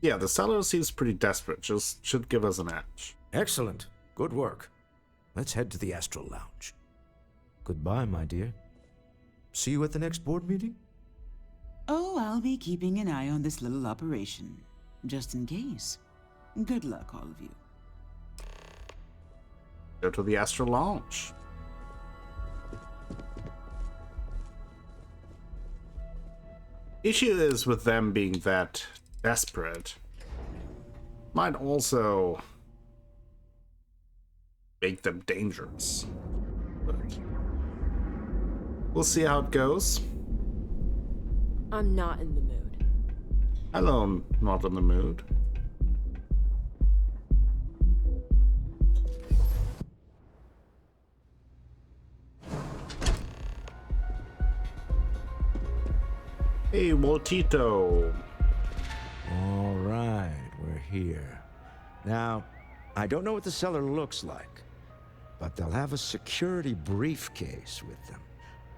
Yeah, the seller seems pretty desperate. Just should give us an edge. Excellent. Good work. Let's head to the Astral Lounge. Goodbye, my dear. See you at the next board meeting? Oh, I'll be keeping an eye on this little operation, just in case. Good luck, all of you. Go to the Astral Lounge. Issue is with them being that desperate. Might also make them dangerous. But we'll see how it goes. I'm not in the mood. Hello, I'm not in the mood. Hey, Waltito. All right, we're here. Now, I don't know what the cellar looks like, but they'll have a security briefcase with them,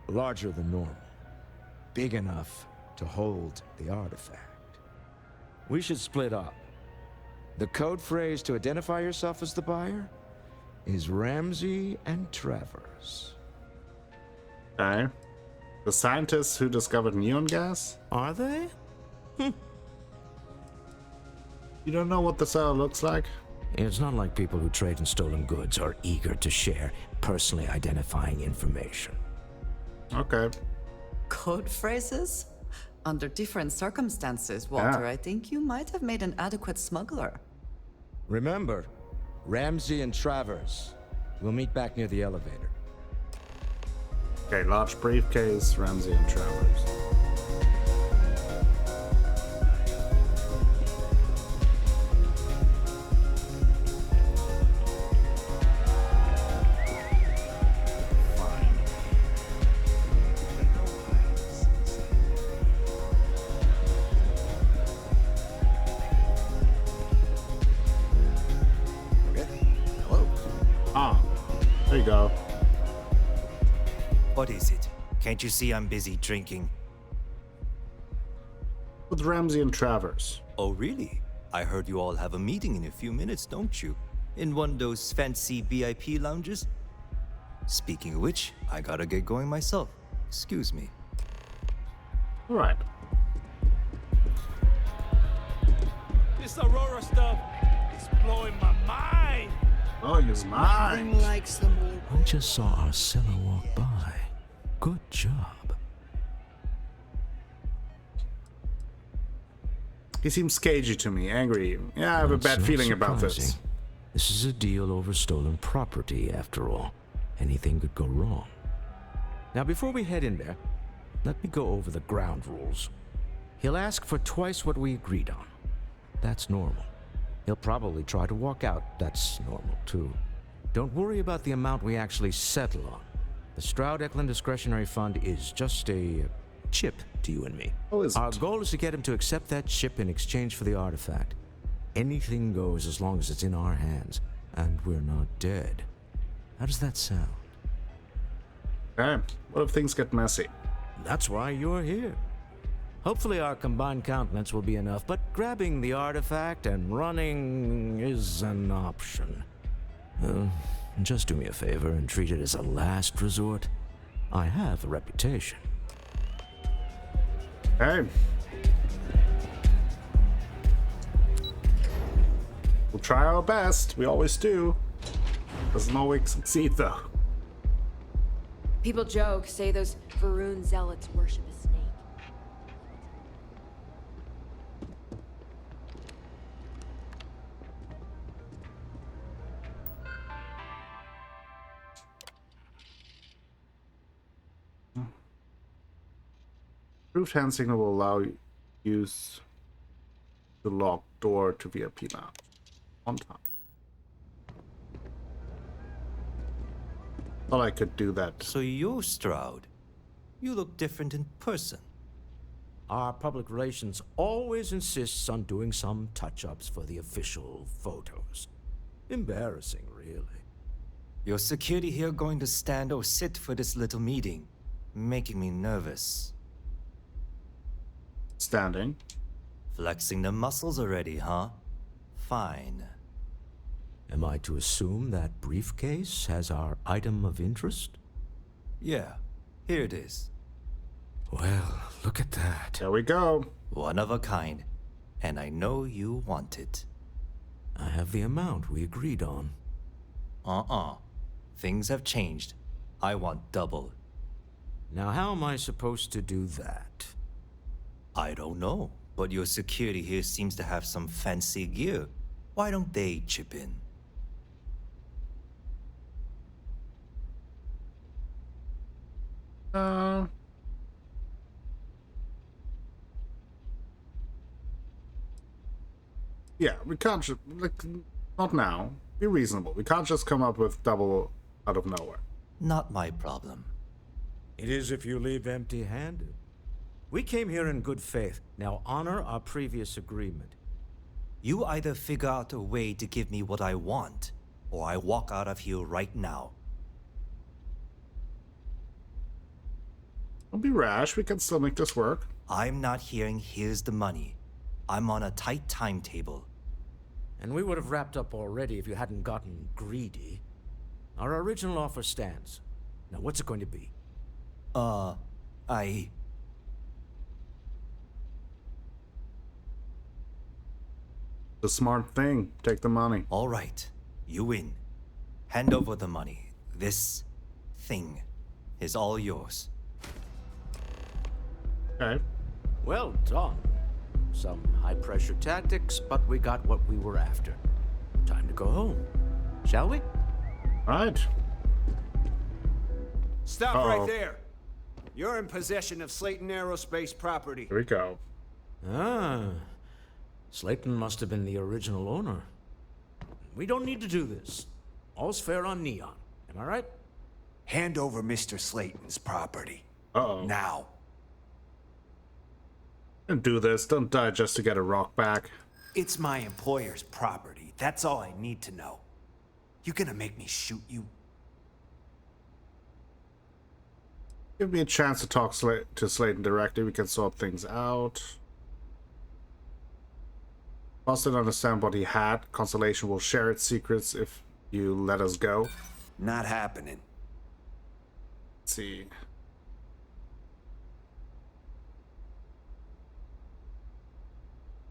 larger than normal, big enough to hold the artifact. We should split up. The code phrase to identify yourself as the buyer is Ramsey and Travers. Okay. The scientists who discovered neon gas? Are they? You don't know what the cellar looks like? It's not like people who trade in stolen goods are eager to share personally identifying information. Okay. Code phrases? Under different circumstances, Walter, Yeah. I think you might have made an adequate smuggler. Remember, Ramsey and Travers. We'll meet back near the elevator. Okay, large briefcase, Ramsey and Travers. There you go. What is it? Can't you see I'm busy drinking? With Ramsey and Travers. Oh, really? I heard you all have a meeting in a few minutes, don't you? In one of those fancy VIP lounges? Speaking of which, I gotta get going myself. Excuse me. All right. This Aurora stuff is blowing my mind. Blowing his mind. Like some old... I just saw our cellar walk by. Good job. He seems cagey to me, angry. Yeah, I have a That's bad not feeling about this. surprising. This is a deal over stolen property, after all. Anything could go wrong. Now, before we head in there, let me go over the ground rules. He'll ask for twice what we agreed on. That's normal. He'll probably try to walk out. That's normal, too. Don't worry about the amount we actually settle on. The Stroud-Eklund Discretionary Fund is just a chip to you and me. Oh, is Our it? goal is to get him to accept that chip in exchange for the artifact. Anything goes as long as it's in our hands, and we're not dead. How does that sound? Okay. What if things get messy? That's why you're here. Hopefully our combined countenance will be enough, but grabbing the artifact and running is an option. Just do me a favor and treat it as a last resort. I have a reputation. Hey. We'll try our best. We always do. Doesn't always succeed, though. People joke, say those Varun zealots worship a snake. Improved hand signal will allow use the locked door to VIP lounge. On time. Thought I could do that. So you're Stroud. You look different in person. Our public relations always insists on doing some touch-ups for the official photos. Embarrassing, really. Your security here going to stand or sit for this little meeting? Making me nervous. Standing. Flexing the muscles already, huh? Fine. Am I to assume that briefcase has our item of interest? Yeah, here it is. Well, look at that. There we go. One of a kind. And I know you want it. I have the amount we agreed on. Things have changed. I want double. Now how am I supposed to do that? I don't know, but your security here seems to have some fancy gear. Why don't they chip in? Yeah, we can't just, like, not now. Be reasonable. We can't just come up with double out of nowhere. Not my problem. It is if you leave empty-handed. We came here in good faith. Now honor our previous agreement. You either figure out a way to give me what I want, or I walk out of here right now. Don't be rash. We can still make this work. I'm not hearing here's the money. I'm on a tight timetable. And we would have wrapped up already if you hadn't gotten greedy. Our original offer stands. Now what's it going to be? The smart thing. Take the money. All right. You win. Hand over the money. This thing is all yours. Okay. Well done. Some high-pressure tactics, but we got what we were after. Time to go home. Shall we? Right. Stop right there. You're in possession of Slayton Aerospace property. Here we go. Ah. Slayton must have been the original owner. We don't need to do this. All's fair on Neon. Am I right? Hand over Mr. Slayton's property. Uh-oh. Now. Don't do this. Don't die just to get a rock back. It's my employer's property. That's all I need to know. You gonna make me shoot you? Give me a chance to talk to Slayton directly. We can sort things out. Boss didn't understand what he had. Constellation will share its secrets if you let us go. Not happening. Let's see.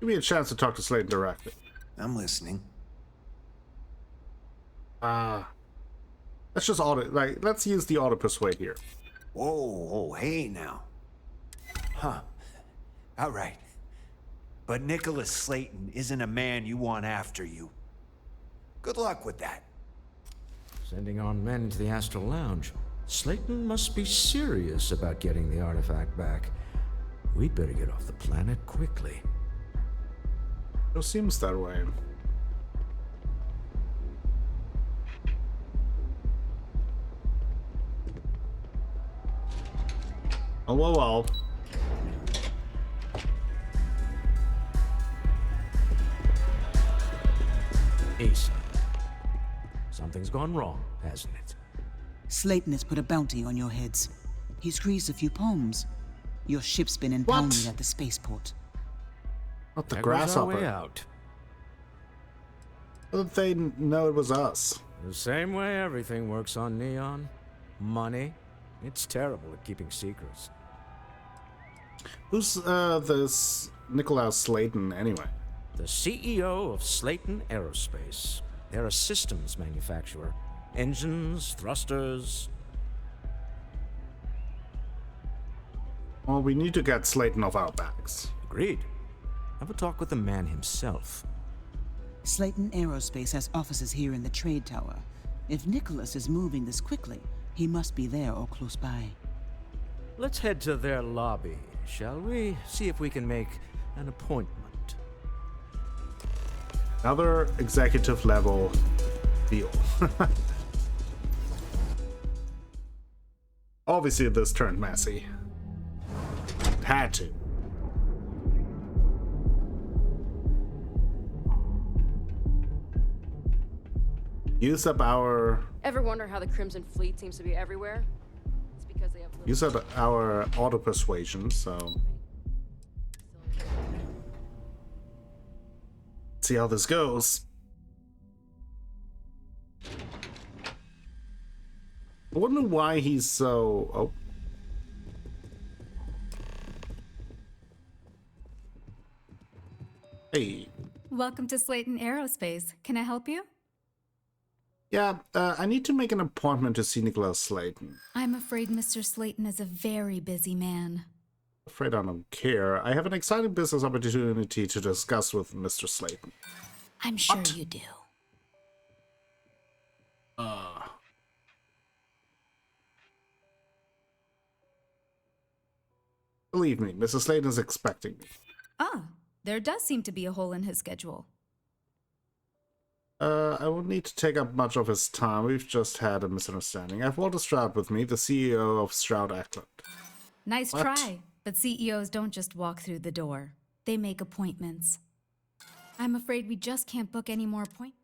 Give me a chance to talk to Slayton directly. I'm listening. Let's just let's use the auto persuade here. Whoa, hey now. Huh. All right. But Nicholas Slayton isn't a man you want after you. Good luck with that. Sending on men to the Astral Lounge. Slayton must be serious about getting the artifact back. We'd better get off the planet quickly. It seems that way. Oh, well. Ace. Something's gone wrong, hasn't it? Slayton has put a bounty on your heads. He's greased a few palms. Your ship's been impounded at the spaceport. Not the There grasshopper. goes our way out. How did they know it was us? The same way everything works on Neon. Money. It's terrible at keeping secrets. Who's this Nicholas Slayton anyway? The CEO of Slayton Aerospace. They're a systems manufacturer. Engines, thrusters. Well, we need to get Slayton off our backs. Agreed. Have a talk with the man himself. Slayton Aerospace has offices here in the trade tower. If Nicholas is moving this quickly, he must be there or close by. Let's head to their lobby, shall we? See if we can make an appointment. Another executive level deal. Obviously this turned messy. It had to. Use up our... Ever wonder how the Crimson Fleet seems to be everywhere? It's because they have Use up our auto persuasion, so... See how this goes. I wonder why he's so... Oh. Hey. Welcome to Slayton Aerospace. Can I help you? Yeah, I need to make an appointment to see Nicholas Slayton. I'm afraid Mr. Slayton is a very busy man. Afraid I don't care. I have an exciting business opportunity to discuss with Mr. Slayton. I'm sure you do. Believe me, Mrs. Slayton is expecting me. Ah, there does seem to be a hole in his schedule. I won't need to take up much of his time. We've just had a misunderstanding. I have Walter Stroud with me, the CEO of Stroud Eklund. Nice try, but CEOs don't just walk through the door. They make appointments. I'm afraid we just can't book any more appointments.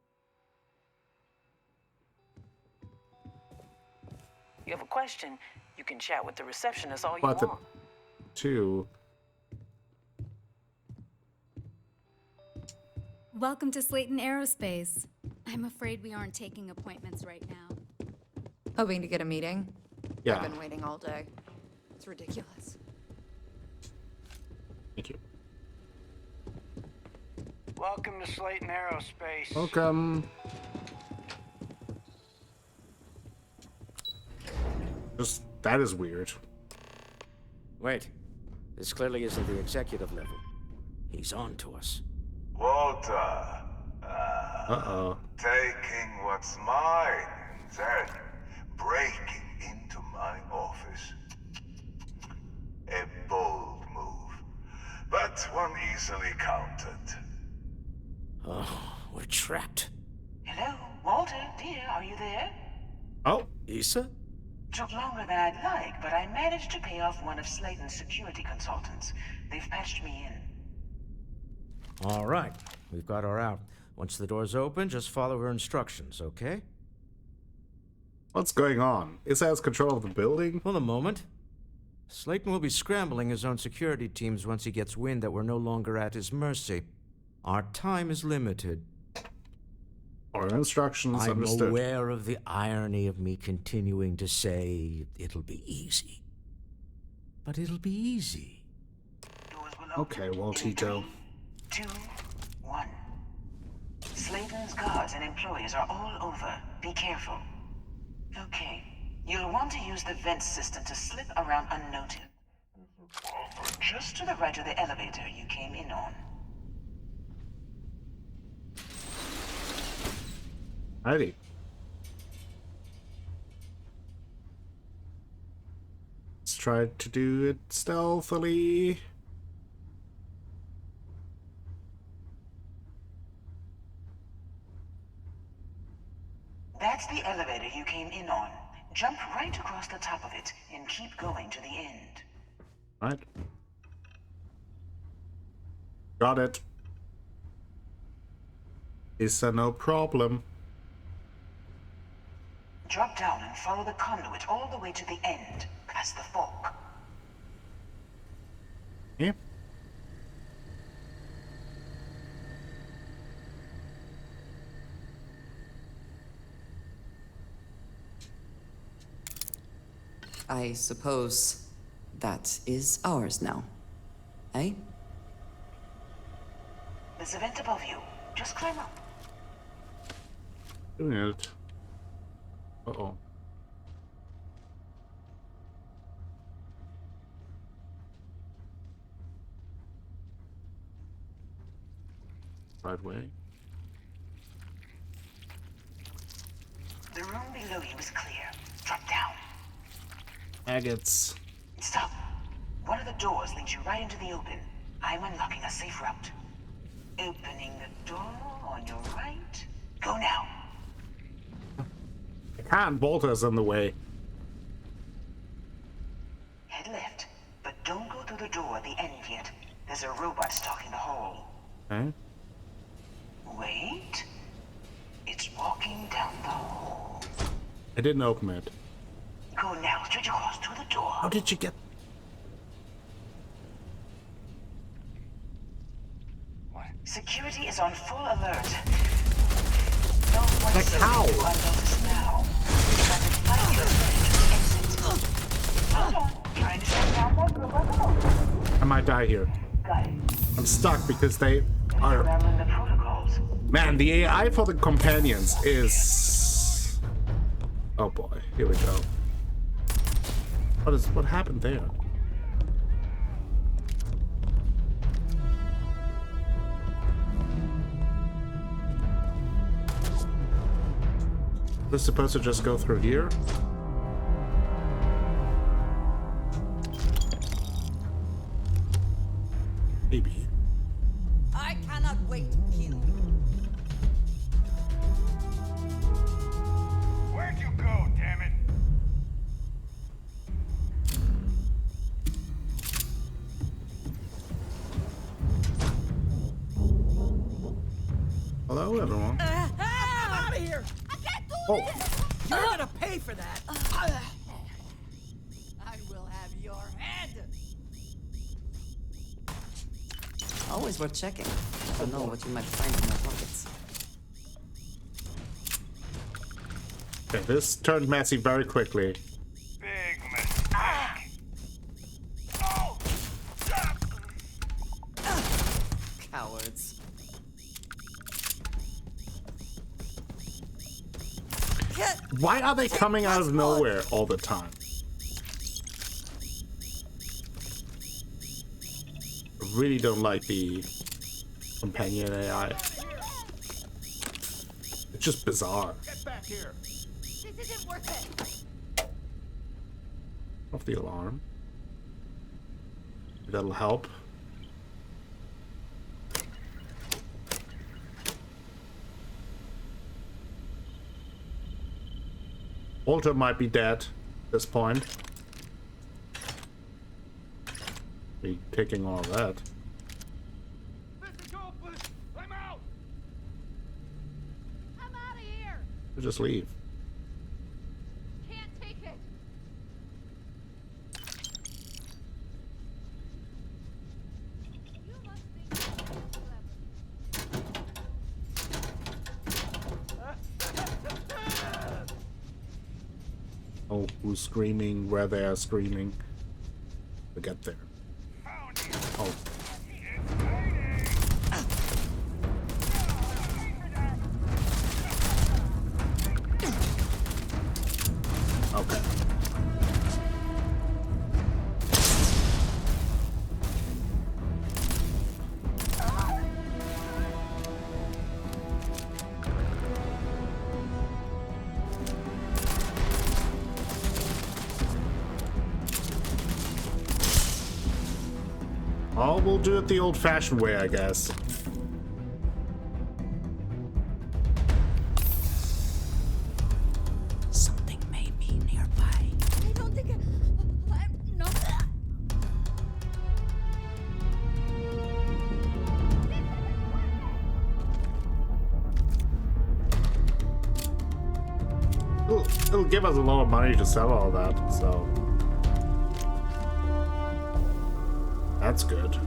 You have a question, you can chat with the receptionist all you want. Two. Welcome to Slayton Aerospace. I'm afraid we aren't taking appointments right now. Hoping to get a meeting? Yeah. I've been waiting all day. It's ridiculous. Thank you. Welcome to Slayton Aerospace. Welcome. Just, that is weird. Wait. This clearly isn't the executive level. He's on to us. Walter. Uh-oh. Taking what's mine, then breaking into my office. A bold move, but one easily countered. Oh, we're trapped. Hello, Walter, dear, are you there? Oh, Issa? Took longer than I'd like, but I managed to pay off one of Slayton's security consultants. They've patched me in. All right, we've got her out. Once the door's open, just follow her instructions, okay? What's going on? Issa has control of the building? Well, a moment. Slayton will be scrambling his own security teams once he gets wind that we're no longer at his mercy. Our time is limited. Or instructions, I'm understood. aware of the irony of me continuing to say it'll be easy. But it'll be easy. Okay, Waltito. 2, 1. Slayton's guards and employees are all over. Be careful. Okay. You'll want to use the vent system to slip around unnoticed. Just to the right of the elevator you came in on. Alrighty. Let's try to do it stealthily. That's the elevator you came in on. Jump right across the top of it and keep going to the end. Right. Got it. Is no problem. Drop down and follow the conduit all the way to the end, past the fork. Yeah. I suppose that is ours now. Eh? There's a vent above you. Just climb up. Doing it. Uh-oh. Right way. The room below you is clear. Drop down. Agates. Stop. One of the doors leads you right into the open. I'm unlocking a safe route. Opening the door on your right. Go now. I can't. Bolter's in the way. Head left, but don't go through the door at the end yet. There's a robot stalking the hall. Okay. Wait. It's walking down the I didn't open it. Go now, straight across to the door. How did you get? Security is on full alert. No one Like how? on notice now. But if I exit. Hold on. Trying to shut down that group on the road. I might die here. I'm stuck because they are. The protocols. Man, the AI for the companions is. Oh boy, here we go. What happened there? Is this supposed to just go through here? Maybe. I cannot wait to kill you. Where'd you go, damn it? Hello, everyone. I'm out of here. I can't do this. You're gonna pay for that. I will have your head. Always worth checking. Never know what you might find in your pockets. Okay, this turned messy very quickly. Big mistake. Oh! Cowards. Why are they coming out of nowhere all the time? I really don't like the companion AI. It's just bizarre. Get back here. This isn't worth it. Off the alarm. That'll help. Walter might be dead at this point. Be taking all of that. I'm out. I'm out of here. We'll just leave. Can't take it. You must think Oh, who's screaming, where they are screaming. We'll get there. Oh. Okay. Oh, we'll do it the old-fashioned way, I guess. Something may be nearby. I don't think I'm not. It'll give us a lot of money to sell all that, so that's good.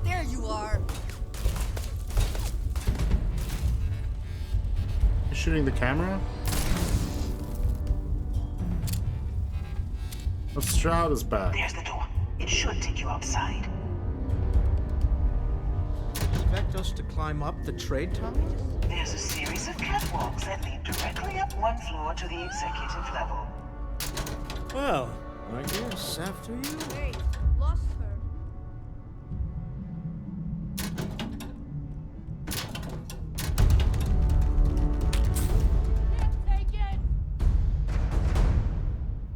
There you are. You're shooting the camera? The Stroud is back. There's the door. It should take you outside. Expect us to climb up the trade tunnel? There's a series of catwalks that lead directly up one floor to the executive level. Well, I guess after you. Wait, lost her. Can't take it.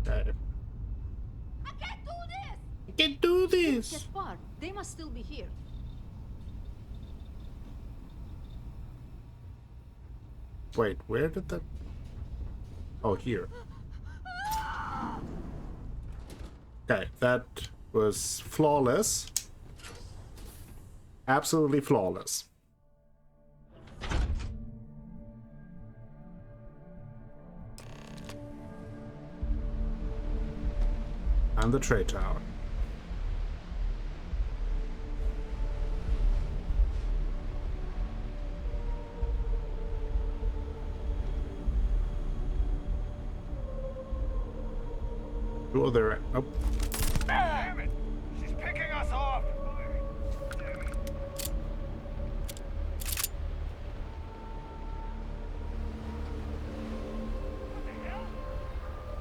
Okay. I can't do this. I can't do this. Get far. They must still be here. Wait, where did that... Oh, here. Okay, that was flawless. Absolutely flawless. Find the trade tower. Oh, there. Oh. Damn it! She's picking us off!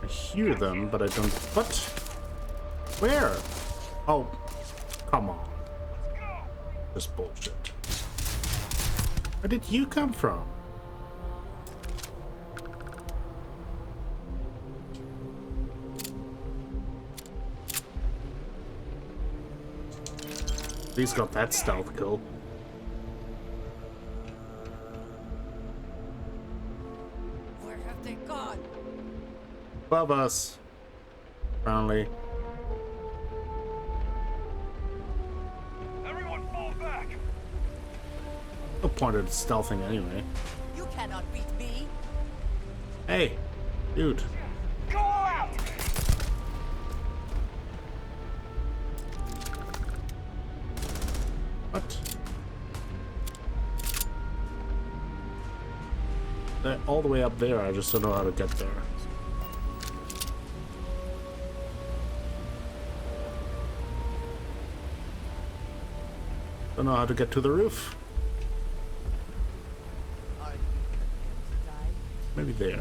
I hear them, but I don't. What? Where? Oh, come on. This bullshit. Where did you come from? He's got that stealth kill. Where have they gone? Above us. Apparently. Everyone fall back! No point in stealthing anyway. You cannot beat me. Hey, dude. Go all out! What? They're all the way up there, I just don't know how to get there. Don't know how to get to the roof. Maybe there.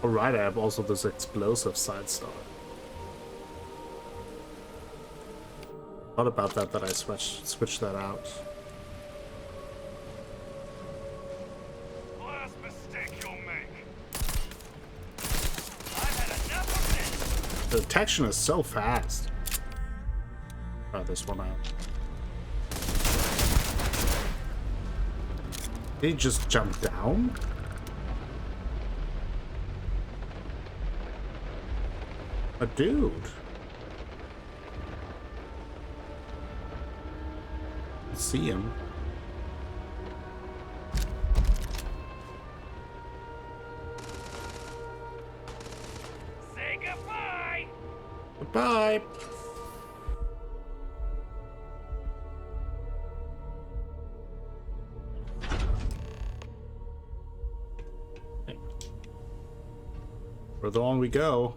Alright, I have also this explosive side star. What about that I switched that out? Last mistake you'll make. I've had enough of this. The detection is so fast. Try this one out. Did he just jump down? A dude. I see him. Say goodbye! Goodbye. Further on we go.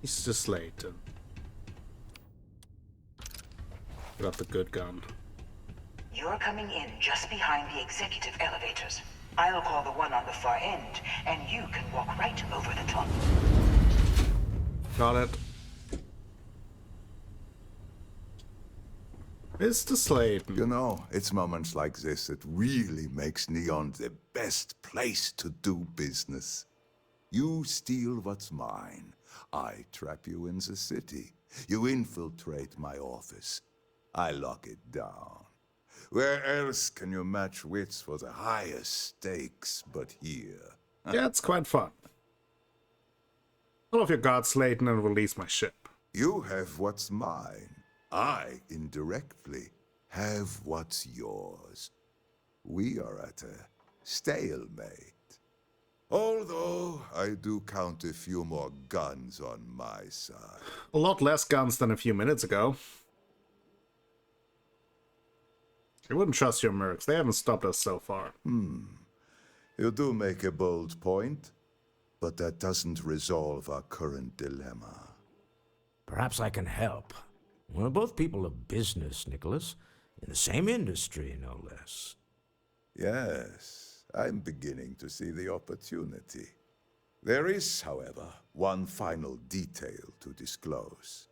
Mr. Slayton. Got the good gun. You're coming in just behind the executive elevators. I'll call the one on the far end, and you can walk right over the tunnel. Got it. Mr. Slayton. You know, it's moments like this that really makes Neon the best place to do business. You steal what's mine. I trap you in the city. You infiltrate my office. I lock it down. Where else can you match wits for the highest stakes but here? Yeah, it's quite fun. Pull off your guard, Slayton, and release my ship. You have what's mine. I, indirectly, have what's yours. We are at a stalemate. Although, I do count a few more guns on my side. A lot less guns than a few minutes ago. I wouldn't trust your mercs. They haven't stopped us so far. You do make a bold point, but that doesn't resolve our current dilemma. Perhaps I can help. We're both people of business, Nicholas. In the same industry, no less. Yes, I'm beginning to see the opportunity. There is, however, one final detail to disclose.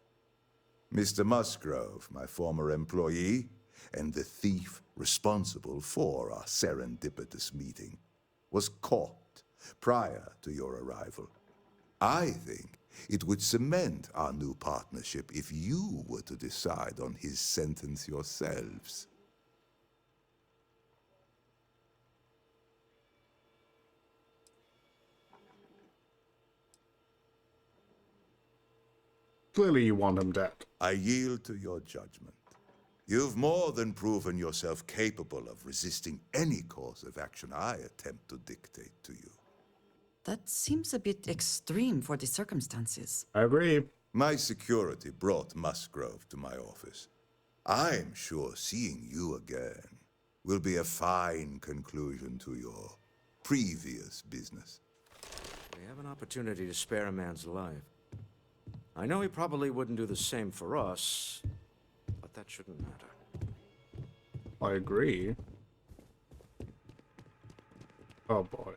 Mr. Musgrove, my former employee, and the thief responsible for our serendipitous meeting, was caught prior to your arrival. I think it would cement our new partnership if you were to decide on his sentence yourselves. Clearly you want him dead. I yield to your judgment. You've more than proven yourself capable of resisting any course of action I attempt to dictate to you. That seems a bit extreme for the circumstances. I agree. My security brought Musgrove to my office. I'm sure seeing you again will be a fine conclusion to your previous business. We have an opportunity to spare a man's life. I know he probably wouldn't do the same for us, but that shouldn't matter. I agree. Oh boy.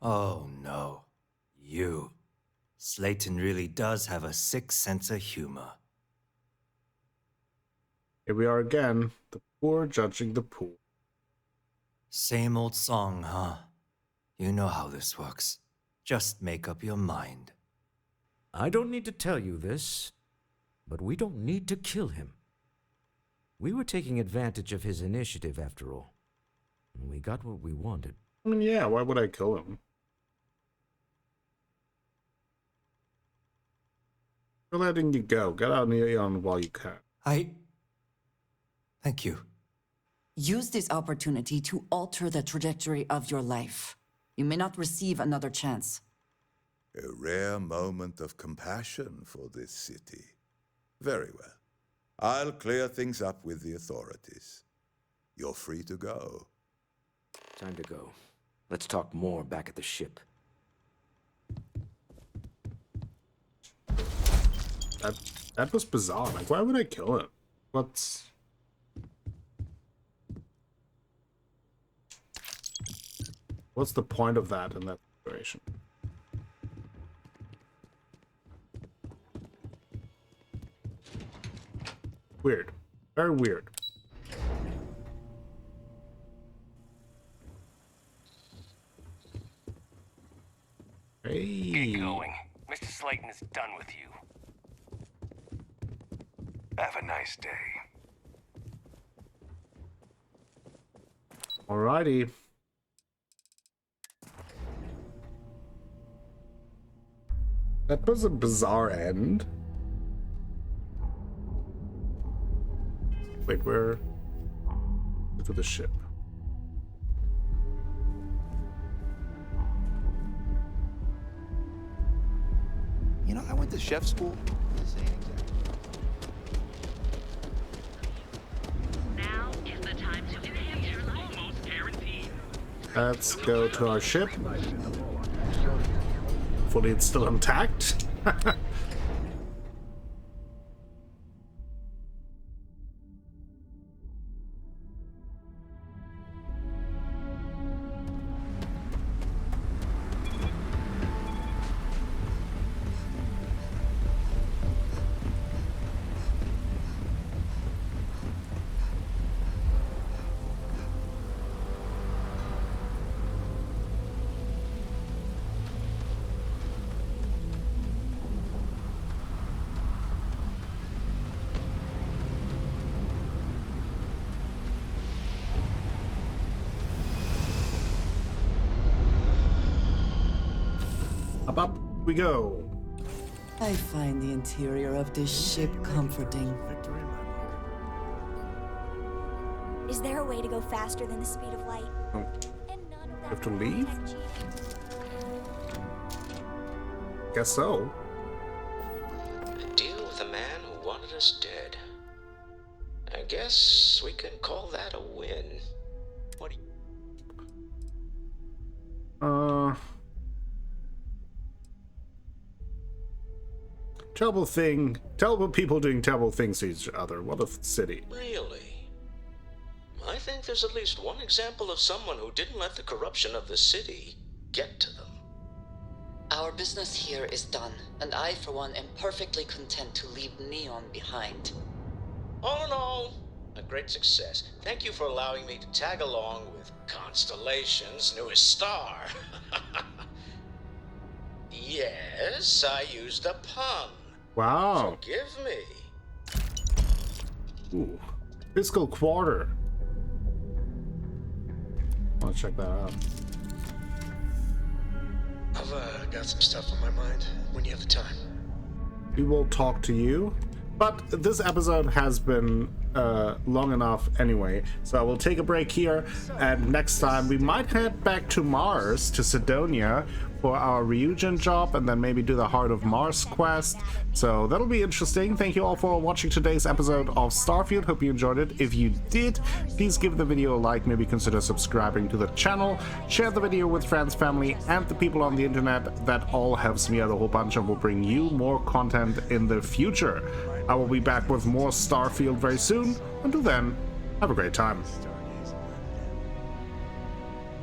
Oh no. You. Slayton really does have a sick sense of humor. Here we are again, the poor judging the poor. Same old song, huh? You know how this works. Just make up your mind. I don't need to tell you this, but we don't need to kill him. We were taking advantage of his initiative after all. And we got what we wanted. I mean, yeah, why would I kill him? We're letting you go. Get out on while you can. Thank you. Use this opportunity to alter the trajectory of your life. You may not receive another chance. A rare moment of compassion for this city. Very well. I'll clear things up with the authorities. You're free to go. Time to go. Let's talk more back at the ship. That was bizarre. Like, why would I kill him? What's the point of that in that situation? Weird. Very weird. Hey. Get going. Mr. Slayton is done with you. Have a nice day. Alrighty. That was a bizarre end. Wait, where? To the ship. You know, I went to chef school. Now is the time to enhance your life. Almost guaranteed. Let's go to our ship. Hopefully it's still intact. Up we go. I find the interior of this ship comforting. Is there a way to go faster than the speed of light? Oh. You have to leave? Guess so. A deal with a man who wanted us dead. I guess we can call that a win. What do you... Terrible people doing terrible things to each other. What a city. Really? I think there's at least one example of someone who didn't let the corruption of the city get to them. Our business here is done, and I, for one, am perfectly content to leave Neon behind. All in all, a great success. Thank you for allowing me to tag along with Constellation's newest star. Yes, I used a pun. Wow. Forgive me. Ooh. Fiscal quarter. I'll check that out. Of a got some stuff on my mind when you have the time. We will talk to you. But this episode has been long enough anyway, so I will take a break here, and next time we might head back to Mars, to Sidonia, for our Ryujin job, and then maybe do the Heart of Mars quest. So that'll be interesting. Thank you all for watching today's episode of Starfield. Hope you enjoyed it. If you did, please give the video a like, maybe consider subscribing to the channel, share the video with friends, family, and the people on the internet. That all helps me out a whole bunch and will bring you more content in the future. I will be back with more Starfield very soon. Until then, have a great time.